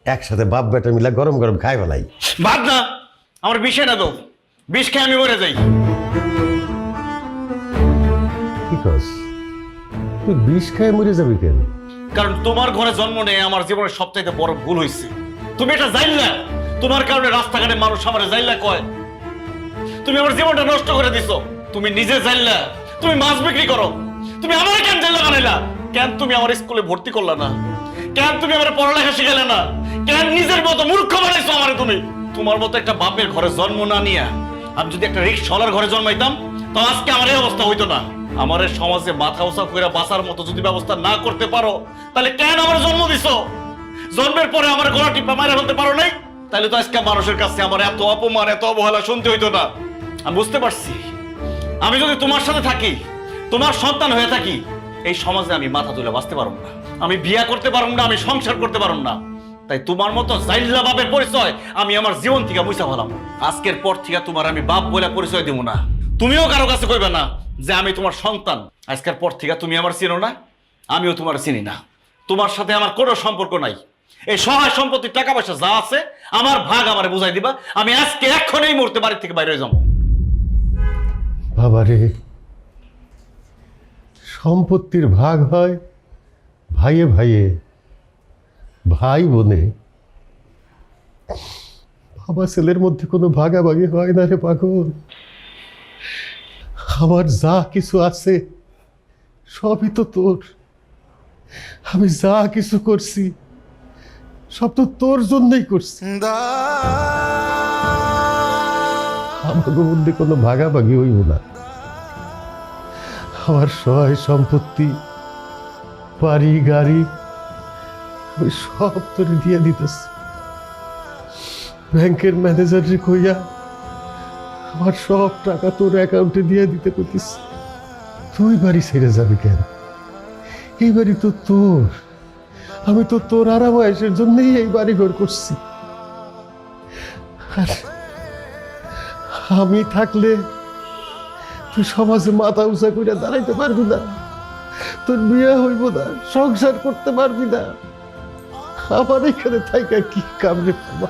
একসাথে বাপ বেটা মিলা গরম গরম খাই ফেলাই। ভাত না, আমার বিষে না তো, বিষ খেয়ে আমি মরে যাই। কি কস? তুই বিষ খাই মরে যাবি কেন? কারণ তোমার ঘরে জন্ম নেই আমার জীবনের সবচাইতে বড় ভুল হয়েছে। তুমি এটা জাইল্লা, তোমার কারণে রাস্তাঘাটে মানুষ আমার জাইল্লা কয়। তুমি আমার জীবনটা নষ্ট করে দিছো। তুমি নিজে জাইল্লা, তুমি মাছ বিক্রি করো। তুমি আমার কেন জাইল্লা বানাইলা? কেন তুমি আমার স্কুলে ভর্তি করলা না? কেন তুমি আমার পড়ালেখা শিখাইলে না? কেন নিজের মতো মূর্খ বানাইছো আমারে তুমি? তোমার মতো একটা বাপের ঘরে জন্ম না নিয়ে আমি যদি একটা রিক্সাওয়ালার ঘরে জন্মাইতাম, তো আজকে আমার এই অবস্থা হইতো না। আমার এই সমাজে মাথা উঁচা করে বাঁচার মতো যদি ব্যবস্থা না করতে পারো, তাহলে কেন আমার জন্ম দিছো? জন্মের পরে আমার গলা টিপা মারা ফেলতে পারো নাই? তাহলে তো আজকে মানুষের কাছে আমার এত অপমান, এত অবহেলা শুনতে হইতো না। আমি বুঝতে পারছি, আমি যদি তোমার সাথে থাকি, তোমার সন্তান হয়ে থাকি, এই সমাজে আমি মাথা তুলে বাঁচতে পারব না, আমি বিয়া করতে পারব না, আমি সংসার করতে পারব না। তাই তোমার মতো জাইল্লা বাপের পরিচয় আমি আমার জীবন থেকে মুছা ফেলাম। আজকের পর থেকে তোমার আমি বাপ বলে পরিচয় দিব না। তুমিও কারো কাছে কইবে না যে আমি তোমার সন্তান। আজকের পর থেকে তুমি আমার চিনো না, আমিও তোমার চিনি না। তোমার সাথে আমার কোনো সম্পর্ক নাই। এই সহায় সম্পত্তির টাকা পয়সা যা আছে আমার ভাগ আমারে বুঝাই দিবা। আমি আজকে এখন এই মুহূর্তে বাড়ি থেকে বাইরে যাবো। বাবারে, সম্পত্তির ভাগ হয় ভাইয়ে ভাইয়ে, ভাই বোনে। বাবা ছেলের মধ্যে কোনো ভাগাভাগি হয় না রে পাগল। আমার যা কিছু আছে সবই তো তোর। আমি যা কিছু করছি সব তো তোর জন্যই করছি। আমার মধ্যে কোনো ভাগাভাগি হইব না। আমার সহায় সম্পত্তি, বাড়ি গাড়ি আমি সব তোরে দিয়ে দিতেছি। ব্যাংকের ম্যানেজারে কইয়া আমার সব টাকা তোর অ্যাকাউন্টে দিয়ে দিতে কইতেছি। তুই বাড়ি ছেড়ে যাবি কেন? এই বাড়ি তো তোর। আমি তো তোর আরাম আয়েশের জন্যই এই বাড়ি ঘর করছি। আর আমি থাকলে তুই সমাজে মাথা উঁচা করে দাঁড়াইতে পারবি না, তোর বিয়ে হইব না, সংসার করতে পারবি না। আমার এখানে থাইকা কি কামড়ে পাবা?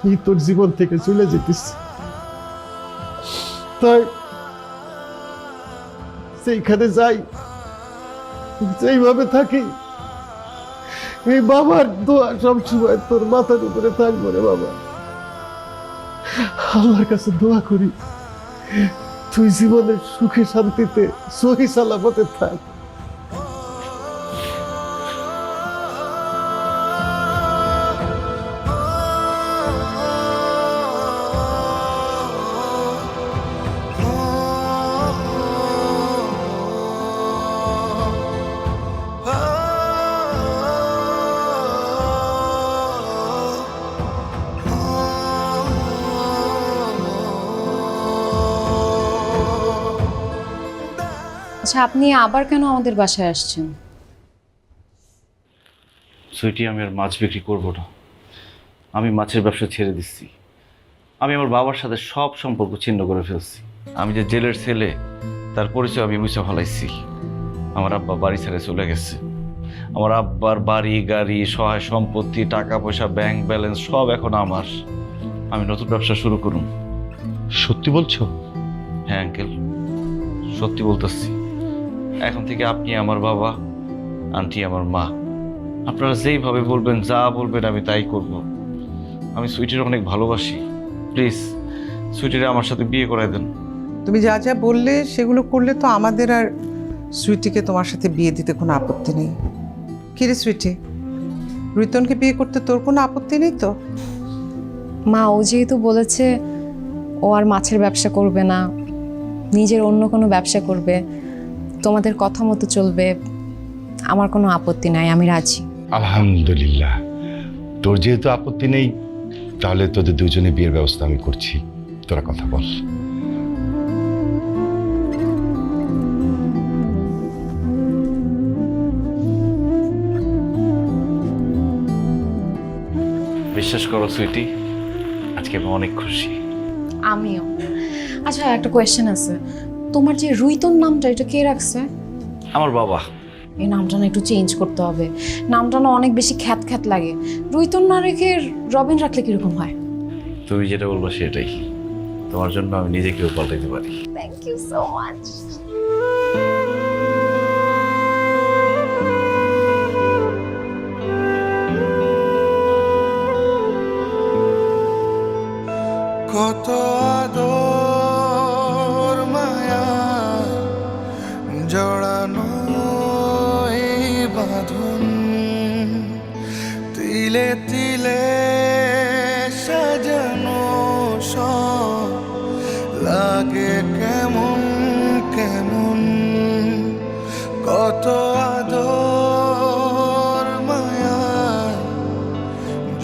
আমি তোর জীবন থেকে চলে যেতেছি। তাই সেইখানে যাই, যেইভাবে থাকি, এই বাবার দোয়া সবসময় তোর মাথার উপরে থাকবো রে বাবা। আল্লাহর কাছে দোয়া করি তুই জীবনের সুখে শান্তিতে সহি সালামতে থাক। আচ্ছা, আপনি আবার কেন আমাদের বাসায় আসছেন? সুইটি, আমি আর মাছ বিক্রি করবো না। আমি মাছের ব্যবসা ছেড়ে দিচ্ছি। আমি আমার বাবার সাথে সব সম্পর্ক ছিন্ন করে ফেলছি। আমি যে জেলের ছেলে তার পরিচয় আমি মুছে ফেলাইছি। আমার আব্বা বাড়ি ছেড়ে চলে গেছে। আমার আব্বার বাড়ি গাড়ি, সহায় সম্পত্তি, টাকা পয়সা, ব্যাংক ব্যালেন্স সব এখন আমার। আমি নতুন ব্যবসা শুরু করুন। সত্যি বলছো? হ্যাঁ আঙ্কেল, সত্যি বলতেছি। এখন থেকে আপনি আমার বাবা, আন্টি আমার মা। আপনারা যেইভাবে বলবেন, যা বলবেন আমি তাই করব। আমি সুইটির অনেক ভালোবাসি। প্লিজ সুইটিরে আমার সাথে বিয়ে করাই দেন। তুমি যা যা বললে সেগুলো করলে তো আমাদের আর সুইটিকে তোমার সাথে বিয়ে দিতে কোনো আপত্তি নেই। কিরে সুইটি, রিতনকে বিয়ে করতে তোর কোনো আপত্তি নেই তো? মা, ও যেহেতু বলেছে ও আর মাছের ব্যবসা করবে না, নিজের অন্য কোনো ব্যবসা করবে, তোমাদের কথা মতো চলবে, আমার কোনো আপত্তি নাই, আমি রাজি। আলহামদুলিল্লাহ, তোর যেহেতু আপত্তি নেই তাহলে তোদের দুজনে বিয়ের ব্যবস্থা আমি করছি। তোরা কথা বল। বিশ্বাস করো সুইটি, আজকে আমি অনেক খুশি। আমিও। আচ্ছা, একটা কোয়েশ্চেন আছে, তোমার যে রুইতন নামটা, এটা কে রাখছে? আমার বাবা। এই নামটা না একটু চেঞ্জ করতে হবে। নামটা না অনেক বেশি খ্যাত খ্যাত লাগে। রুইতন না রেখে রবিন রাখলে কিরকম হয়? তুমি যেটা বলবো সেটাই। তোমার জন্য আমি নিজেকেও পাল্টাইতে পারি। Thank you so much. কত আদর মায়া জড়ানো এই বাঁধন, তিলে তিলে সাজানো সব লাগে কেমন কেমন কত আদর মায়া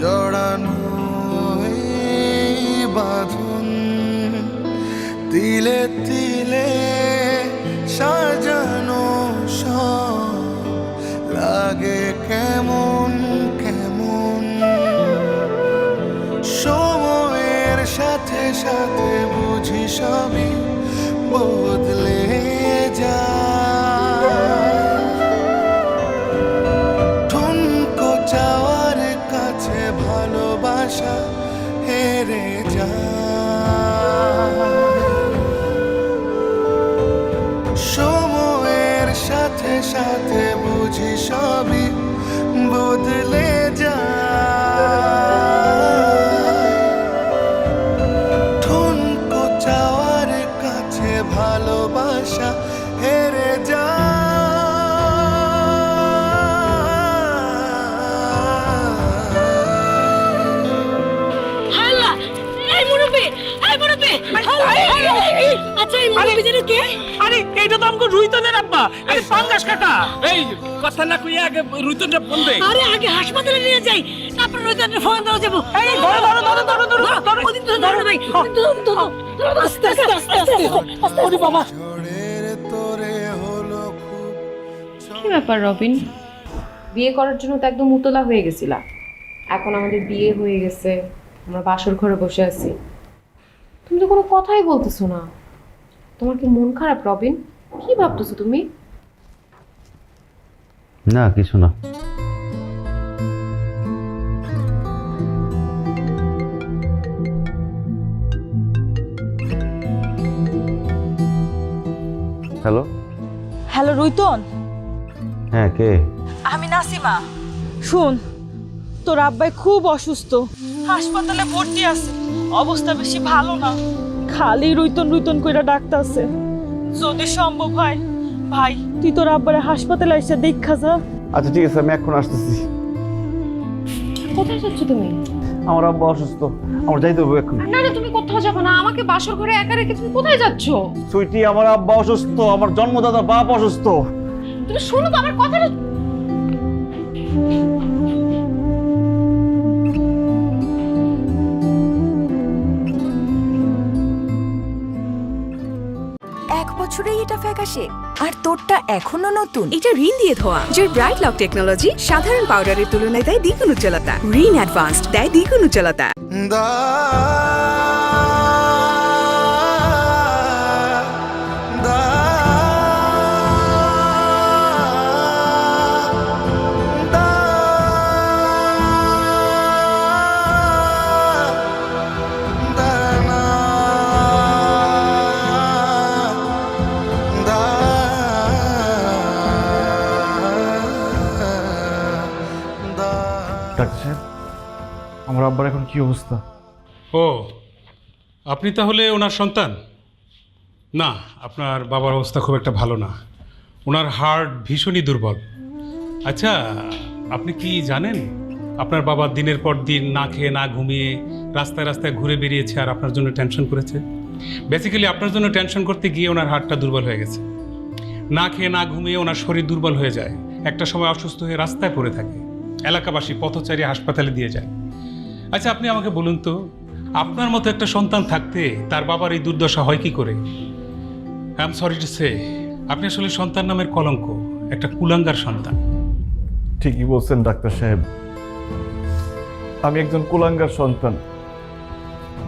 জড়ানো এই বাঁধন তিলে তিলে সাজানো সব লাগে কেমন কেমন সময়ের সাথে সাথে বুঝি সবই বদলে যায় ঠুনকো চাওয়ার কাছে ভালোবাসা হেরে যায় সময়ের সাথে সাথে বুঝি সবই বদলে যায় ঠুনকো চাওয়ার কাছে ভালোবাসা হেরে আরে এইটা তো আমাকে রুইতনের আব্বা, আরে পাঙ্গাস কাকা। এই কথা না কইয়া আগে রুইতনটা ফোন দে। আরে আগে হাসপাতালে নিয়ে যাই, তারপর রোজানের ফোন দেওয়া যাবো। এই ধরো ধরো ধরো ধরো ধরো ধরো ওদিন তো ধরো ভাই, আস্তে আস্তে আস্তে আস্তে ওরে বাবা। তোরে হলো কি ব্যাপার রবিন, বিয়ে করার জন্য তো একদম উতলা হয়ে গেছিলা, এখন আমাদের বিয়ে হয়ে গেছে, আমরা বাসর ঘরে বসে আছি, তুমি তো কোনো কথাই বলতেছো না। তোমার কি মন খারাপ রবিন? কি ভাবতেছো তুমি? না কিছু না। হ্যালো। হ্যালো রুইতন। হ্যাঁ কে? আমি নাসিমা। শুন, তোর আব্বাই খুব অসুস্থ, হাসপাতালে ভর্তি আছে, অবস্থা বেশি ভালো না, খালি রুইতন রুইতন কইরা ডাকতাছে। যদি সম্ভব হয় ভাই তুই তোর আব্বারে হাসপাতালে এসে দেখা যা। আচ্ছা ঠিক আছে, আমি এখন আসতেছি। কোথায় যাচ্ছ তুমি? আমার আব্বা অসুস্থ, আমার যাইতে হবে এখন। না না, তুমি কোথাও যাবে না, আমাকে বাসর ঘরে একা রেখে তুমি কোথায় যাচ্ছ? সুইটি, আমার আব্বা অসুস্থ, আমার জন্মদাতা বাপ অসুস্থ। তুমি শোনো তো আমার কথাটা। এক বছরেই এটা ফ্যাকাশে, আর তোরটা এখনো নতুন। এটা রিন দিয়ে ধোয়া। যে ব্রাইট লক টেকনোলজি সাধারণ পাউডারের তুলনায় দেয় দ্বিগুণ উজ্জ্বলতা। রিন অ্যাডভান্সড দেয় দ্বিগুণ উজ্জ্বলতা। দা দা দা দানা দা ডাক্তার সাহেব, আমার আব্বার এখন কি অবস্থা? ও, আপনি তাহলে ওনার সন্তান? না, আপনার বাবার অবস্থা খুব একটা ভালো না, ওনার হার্ট ভীষণই দুর্বল। আচ্ছা, আপনি কি জানেন আপনার বাবা দিনের পর দিন না খেয়ে না ঘুমিয়ে রাস্তায় রাস্তায় ঘুরে বেরিয়েছে আর আপনার জন্য টেনশন করেছে? বেসিক্যালি আপনার জন্য টেনশন করতে গিয়ে ওনার হার্টটা দুর্বল হয়ে গেছে। না খেয়ে না ঘুমিয়ে ওনার শরীর দুর্বল হয়ে যায়, একটা সময় অসুস্থ হয়ে রাস্তায় পড়ে থাকে, এলাকাবাসী পথচারী হাসপাতালে দিয়ে যায়। আচ্ছা, আপনি আমাকে বলুন তো, আপনার মতো একটা সন্তান থাকতে তার বাবার এই দুর্দশা হয় কি করে? I am sorry to say, আপনি আসলে সন্তান নামের কলঙ্ক, একটা কুলাঙ্গার সন্তান। ঠিকই বলছেন ডাক্তার সাহেব, আমি একজন কুলাঙ্গার সন্তান।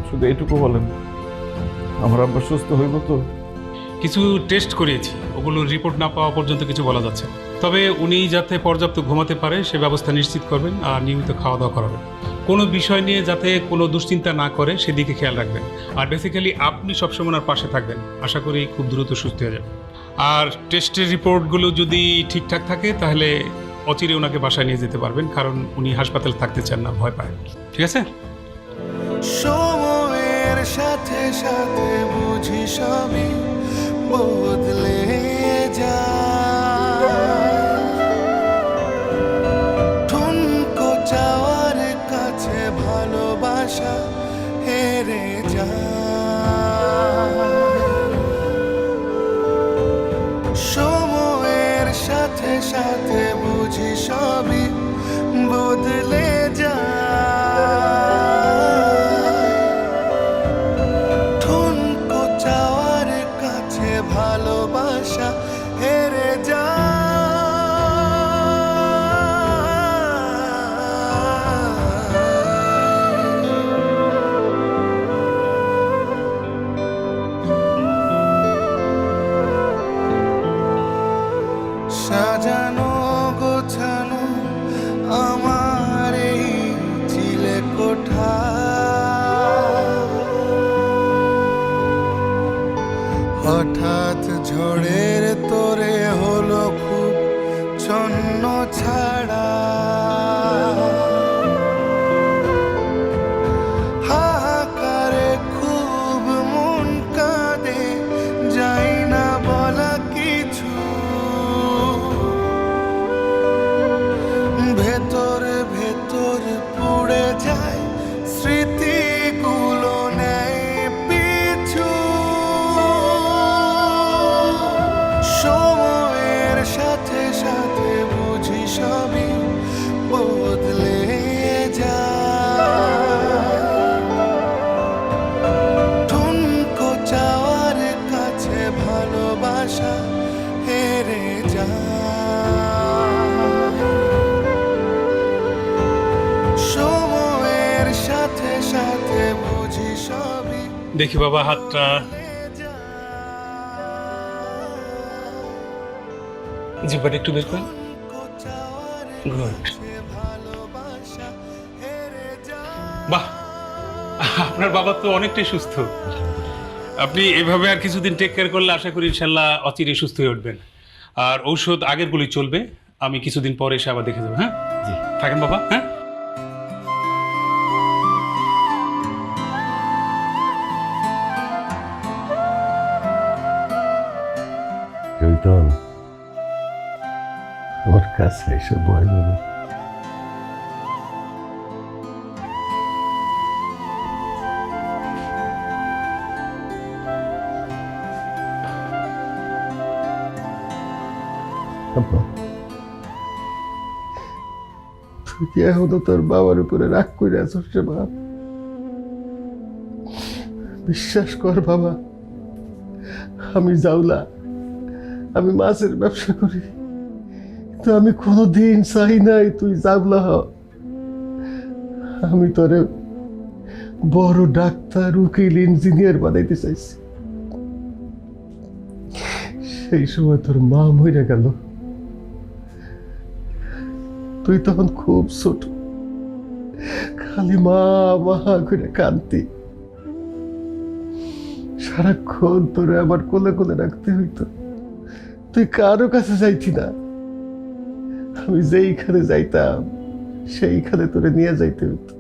শুধু এটুকু বলেন, আমার আব্বা সুস্থ হইব তো? কিছু টেস্ট করিয়েছি, ওগুলোর রিপোর্ট না পাওয়া পর্যন্ত কিছু বলা যাচ্ছে না। তবে উনি যাতে পর্যাপ্ত ঘুমাতে পারে সে ব্যবস্থা নিশ্চিত করবেন আর নিয়মিত খাওয়া দাওয়া করাবেন। কোনো বিষয় নিয়ে যাতে কোনো দুশ্চিন্তা না করে সেদিকে খেয়াল রাখবেন। আর বেসিক্যালি আপনি সবসময় ওনার পাশে থাকবেন, আশা করি খুব দ্রুত সুস্থ হয়ে যাবে। আর টেস্টের রিপোর্টগুলো যদি ঠিকঠাক থাকে তাহলে অচিরে ওনাকে বাসায় নিয়ে যেতে পারবেন, কারণ উনি হাসপাতালে থাকতে চান না, ভয় পায়। ঠিক আছে? সময়ের সাথে সাথে বুঝি সবই বদলে যায় ঠুনকো চাওয়ার কাছে ভালোবাসা হেরে যায় সাথে বুঝি সবই বদলে যায়। ঠুনকো চাওয়ার কাছে ভালোবাসা হেরে সাজানো গোছানো আমার এই চিলে কোঠা, হঠাৎ ঝড়ের তোরে হলো খুব ছন্ন ছাড়া। হাহাকারে খুব মন কাঁদে, যাই না বলা কিছু, ভেতর ভেতর পুড়ে যায় স্মৃতিগুলো নেয় পিছু। সময়ের সাথে সাথে বুঝি সবই বদলে যায়। ঠুনকো চাওয়ার কাছে ভালোবাসা হেরে যায়। সময়ের সাথে সাথে বুঝি সবই। দেখি বাবা হাতটা, জিব্বাটা একটু বের করেন। গুড। বাহ, আপনার বাবা তো অনেকটাই সুস্থ। আপনি এভাবে আর কিছুদিন টেক কেয়ার করলে আশা করি ইনশাল্লাহ অচিরে সুস্থ হয়ে উঠবেন। আর ঔষধ আগের গুলি চলবে, আমি কিছুদিন পরে এসে আবার দেখে যাবো। হ্যাঁ জি, থাকেন বাবা। হ্যাঁ রুইতন, আমার কাছে এসে ভয় পাবে। তুই কি এখনো তোর বাবার উপরে রাগ করে আছিস রে বাপ? বিশ্বাস কর বাবা, আমি জাউলা, আমি মাছের ব্যবসা করি, তো আমি কোনোদিন চাই নাই তুই জাউলা হ। আমি তোরে বড় ডাক্তার, উকিল, ইঞ্জিনিয়ার বানাইতে চাইছি। সেই সময় তোর মা মরে গেল, তুই তখন খুব ছোট, খালি মা মা করে কাঁদতি। সারাক্ষণ তোরে আমার কোলে কোলে রাখতে হইতো, তুই কারো কাছে যাইতি না। আমি যেইখানে যাইতাম সেইখানে তোরে নিয়ে যাইতে হইতো।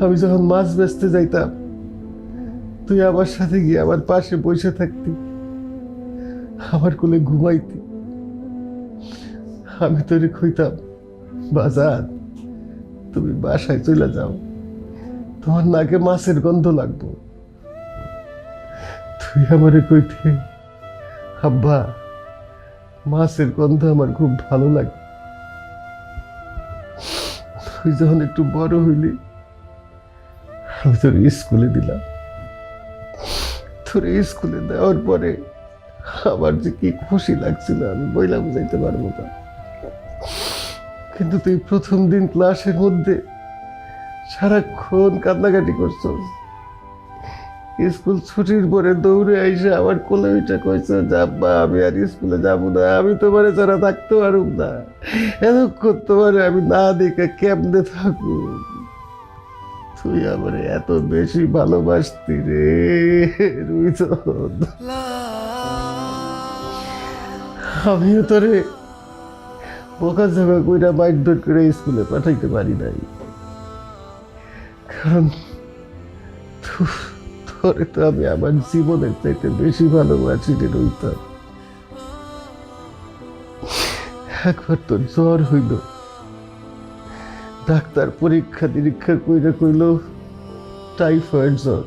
আমি যখন মাছ বেচতে যাইতাম, তুই আমার সাথে গিয়ে আমার পাশে বসে থাকতি, আমার কোলে ঘুমাইতি। আমি তোরে কইতাম, বাজার তুমি বাসায় চলে যাও, তোমার নাকে মাছের গন্ধ লাগবো। তুই আমারে কইতে, আব্বা মাছের গন্ধ আমার খুব ভালো লাগে। তুই যখন একটু বড় হইলি, আমি তোর স্কুলে দিলাম। তোর স্কুলে দেওয়ার পরে আমার যে কি খুশি লাগছিল আমি বইলা বুঝাইতে পারবো না। কিন্তু তুই প্রথম দিন ক্লাসের মধ্যে সারাক্ষণ কান্নাকাটি করছস। স্কুল ছুটির পরে দৌড়ে আইসে আমার কোলে ওইটা কইছে, আব্বা আমি আর স্কুলে যাবো না, আমি তোমারে ছাড়া থাকতে পারুম না, এতক্ষণ তোমারে আমি না দেখে কেমনে থাকবো। তুই আমার এত বেশি ভালোবাসতি রে রুইতন। আমিও তোরে বোকা ঝোকা কইরা বাইক ধর করে স্কুলে পাঠাইতে পারি নাই, কারণ তোরে তো আমি আমার জীবনের চাইতে বেশি ভালোবাসি রে রুইতন। একবার তোর জ্বর হইল, ডাক্তার পরীক্ষা নিরীক্ষা কইরা কইল টাইফয়েড জ্বর,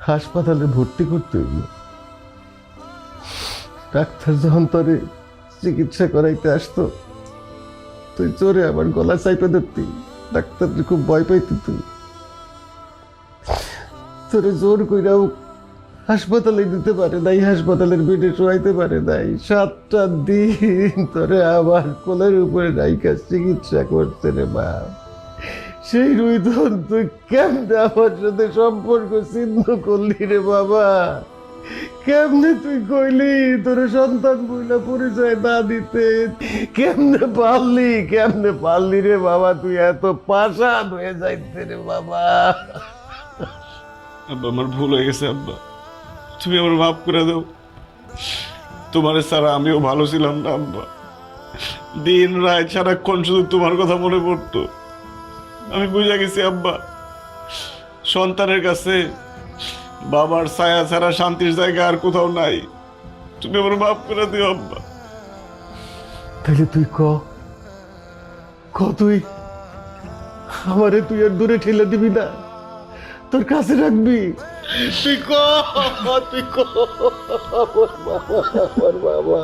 হাসপাতালে ভর্তি করতে হইল। ডাক্তার যখন তোরে চিকিৎসা করাইতে আসতো, তুই চোরে আমার গলা চাইপে ধরতি, ডাক্তার খুব ভয় পাইতি, তুই তোরে জোর কইরাও হাসপাতালে দিতে পারে নাই, হাসপাতালের বেডে শোয়াইতে পারে নাই, 7টা দিন তোরে আবার কোলের উপরে রাইখা চিকিৎসা করতে রে বাপ। সেই রুইধন তুই কেমনে আমার সাথে সম্পর্ক ছিন্ন করলি রে বাবা? কেমনে তুই কইলি তোর সন্তান বইলা পরিচয় না দিতে? কেমনে পারলি রে বাবা? তুই এত পাষাণ হয়ে যাইতে রে বাবা। আব্বা আমার ভুল হয়ে গেছে আব্বা, তুমি আমার মাফ করে দাও। তোমার ছাড়া আমিও ভালো ছিলাম না আব্বা, দিন রাত সারাক্ষণ শুধু তোমার কথা মনে পড়তো। আমি বুঝে গেছি আব্বা, সন্তানের কাছে বাবার ছায়া ছাড়া শান্তির জায়গা আর কোথাও নাই। তুমি আমার মাফ করে দিও আব্বা। তাহলে তুই ক তুই আমারে তুই আর দূরে ঠেলে দিবি না, তোর কাছে রাখবি? তুই ক আমার বাবা।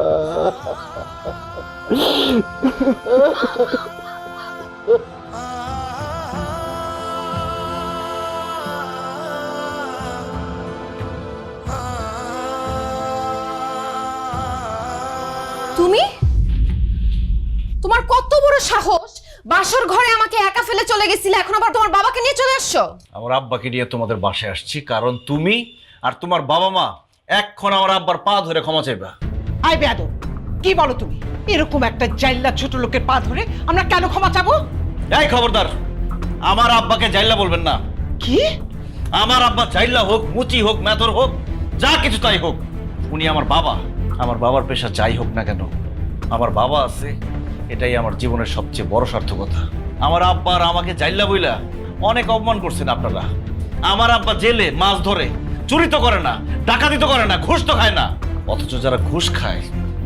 তুমি, তোমার কত বড় সাহস, বাসর ঘরে আমাকে একা ফেলে চলে গেছিলে, এখন আবার তোমার বাবাকে নিয়ে চলে আসছো? আমার আব্বাকে নিয়ে তোমাদের বাসায় আসছি কারণ তুমি আর তোমার বাবা মা এক্ষণ আমার আব্বার পা ধরে ক্ষমা চাইবা। আই বেয়াদব, কি বলো তুমি? এরকম একটা জাইল্লা ছোট লোকের পা ধরে আমরা কেন ক্ষমা চাবো? এই খবরদার, আমার আব্বাকে জাইল্লা বলবেন না। কি? আমার আব্বা জাইল্লা হোক, মুচি হোক, মেথর হোক, যা কিছু তাই হোক, উনি আমার বাবা। আমার বাবার পেশা যাই হোক না কেন, আমার বাবা আছে, এটাই আমার জীবনের সবচেয়ে বড় সার্থকতা। আমার আব্বা আর আমাকে জাইল্লা বইলা অনেক অপমান করছেন আপনারা। আমার আব্বা জেলে মাছ ধরে, চুরি তো করে না, ডাকাতি তো করে না, ঘুষ তো খায় না, অথচ যারা ঘুষ খায়,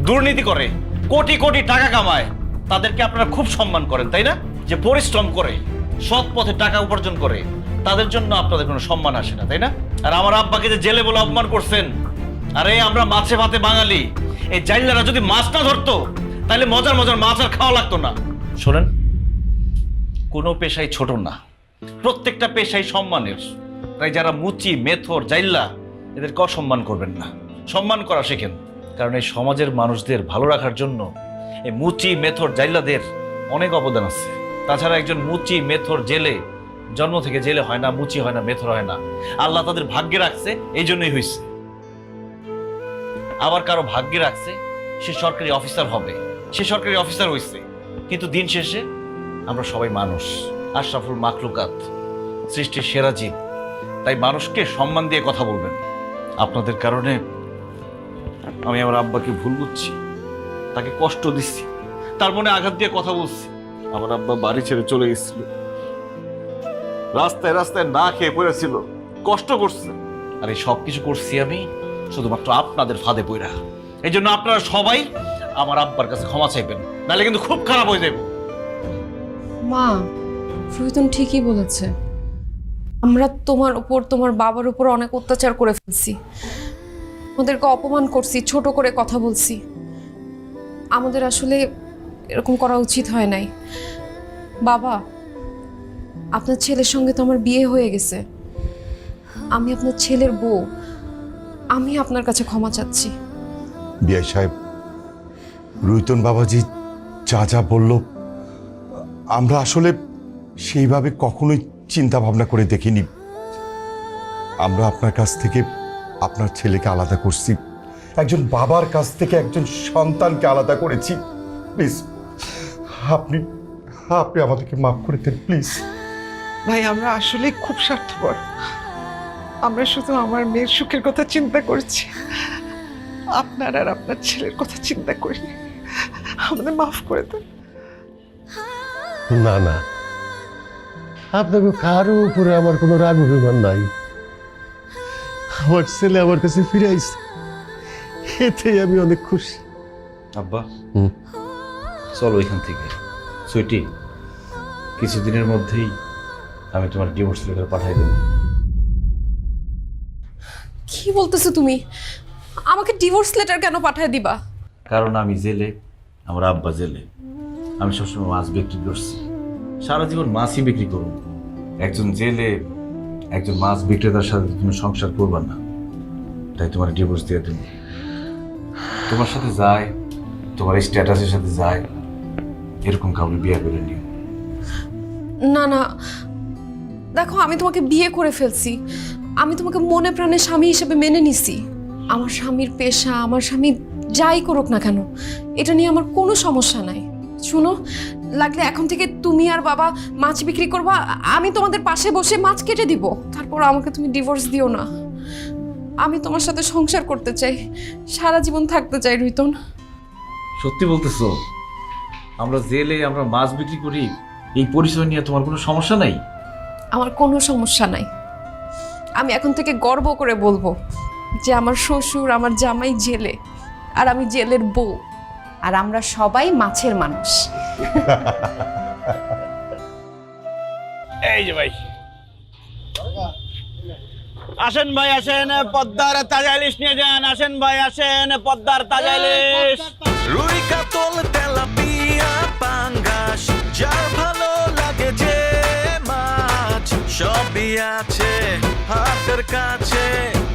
দুর্নীতি করে, কোটি কোটি টাকা কামায়, তাদেরকে আপনারা খুব সম্মান করেন, তাই না? যে পরিশ্রম করে সৎ পথে টাকা উপার্জন করে, তাদের জন্য আপনাদের কোনো সম্মান আসে না, তাই না? আর আমার আব্বাকে যে জেলে বলে অপমান করছেন, আরে আমরা মাছে ভাতে বাঙালি, এই জাইল্লারা যদি মাছ না ধরতো তাহলে মজার মজার মাছ আর খাওয়া লাগতো না। শোনেন, কোনো পেশাই ছোট না, প্রত্যেকটা পেশাই সম্মানের। তাই যারা মুচি, মেথর, জাইল্লা, এদেরকে অসম্মান করবেন না, সম্মান করা শেখেন। কারণ এই সমাজের মানুষদের ভালো রাখার জন্য এই মুচি, মেথর, জাইল্লাদের অনেক অবদান আছে। তাছাড়া একজন মুচি, মেথর জেলে জন্ম থেকে জেলে হয় না, মুচি হয় না, মেথর হয় না, আল্লাহ তাদের ভাগ্যে রাখছে, এই জন্যই হয়েছে। আবার কারো ভাগ্যে রাখছে সে সরকারি অফিসার হবে, সে সরকারি অফিসার হয়েছে, কিন্তু দিন শেষে আমরা সবাই মানুষ, আশরাফুল মাখলুকাত, সৃষ্টির সেরা জীব। তাই মানুষকে সম্মান দিয়ে কথা বলবেন। আপনাদের কারণে আমি আমার আব্বাকে ভুল বুঝছি, তাকে কষ্ট দিচ্ছি, তার মনে আঘাত দিয়ে কথা বলছি। আমার আব্বা বাড়ি ছেড়ে চলে গেছিল, রাস্তায় রাস্তায় না খেয়ে পড়েছিল, কষ্ট করছে, আর এই সব কিছু করছি আমি শুধুমাত্র আপনাদের ফাঁদে পড়া। এই জন্য আপনারা সবাই আমার আব্বার কাছে ক্ষমা চাইবেন, নাহলে কিন্তু খুব খারাপ হয়ে যাবে। মা, রোহিতন ঠিকই বলেছে, আমরা তোমার উপর, তোমার বাবার উপর অনেক অত্যাচার করে ফেলছি, ওদেরকে অপমান করছি, ছোট করে কথা বলছি। আমাদের আসলে এরকম করা উচিত হয় নাই। বাবা, আপনার ছেলের সঙ্গে তো আমার বিয়ে হয়ে গেছে, আমি আপনার ছেলের বউ, আমি আপনার কাছে ক্ষমা চাচ্ছি। বিআই সাহেব, রুইতন বাবাজি যা যা বলল আমরা আসলে সেইভাবে কখনোই চিন্তা ভাবনা করে দেখিনি। আমরা আপনার কাছ থেকে আপনার ছেলেকে আলাদা করছি, একজন বাবার কাছ থেকে একজন সন্তানকে আলাদা করেছি। প্লিজ আপনি আপনি আমাদেরকে মাফ করে দেন প্লিজ। ভাই, আমরা আসলে খুব স্বার্থপর, আমরা শুধু আমার মেয়ের সুখের কথা চিন্তা করছি, আপনার আর আপনার ছেলের কথা চিন্তা করিনি। আমাদের মাফ করে দেন। না না, আপনাকে কারো উপরে আমার কোনো রাগ অভিমান নাই। আমার ছেলে আমার কাছে ফিরে আইছে, এতেই আমি অনেক খুশি। আব্বা, চলো এখান থেকে। সুইটি, কিছুদিনের মধ্যেই আমি তোমার ডিভোর্স লেটার পাঠিয়ে দেব। কি বলতেছো তুমি? আমাকে ডিভোর্স লেটার কেন পাঠিয়ে দিবা? কারণ আমি জেলে আমার আব্বা জেলে, আমি সবসময় মাছ বিক্রি করছি, সারা জীবন মাছই বিক্রি করুন। একজন জেলে একজন মাছ বিক্রেতার সাথে তুমি সংসার করবা না, তাই তোমার ডিভোর্স দিয়ে দেব। তোমার সাথে যায়, তোমার স্ট্যাটাসের সাথে যায়, এরকম কাউকে বিয়ে করে নিও। না না, দেখো আমি তোমাকে বিয়ে করে ফেলছি, আমি তোমাকে মনে প্রাণে স্বামী হিসেবে মেনে নিছি। আমার স্বামীর পেশা, আমার স্বামী যাই করুক না কেন, এটা নিয়ে আমার কোনো সমস্যা নাই। শুনো, লাগলে এখন থেকে তুমি আর বাবা মাছ বিক্রি করবা, আমি তোমাদের পাশে বসে মাছ কেটে দিব, তারপর আমাকে তুমি ডিভোর্স দিও না। আমি তোমার সাথে সংসার করতে চাই, সারা জীবন থাকতে চাই রুইতন। সত্যি বলতেছো? আমরা জেলে আমরা মাছ বিক্রি করি, এই পরিচয় নিয়ে তোমার কোনো সমস্যা নাই? আমার কোনো সমস্যা নাই। আমি এখন থেকে গর্ব করে বলবো যে আমার শ্বশুর আমার জামাই জেলে, আর আমি জেলের বউ, আর আমরা সবাই মাছের মানুষ। এই যে ভাই, আসেন ভাই আসেন, পদ্মার তাজা ইলিশ নিয়ে যান। আসেন ভাই আসেন, পদ্মার তাজা ইলিশ। রুই কাতল তেলাপিয়া পাঙ্গাস, যার ভালো লাগে যে মাছ, সবই আছে হাতের কাছে,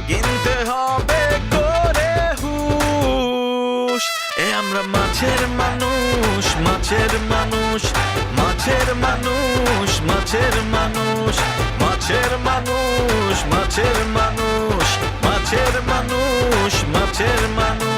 কিনতে হবে করে হুশ। আমরা মাছের মানুষ, মাছের মানুষ, মাছের মানুষ, মাছের মানুষ, মাছের মানুষ, মাছের মানুষ, মাছের মানুষ, মাছের মানুষ।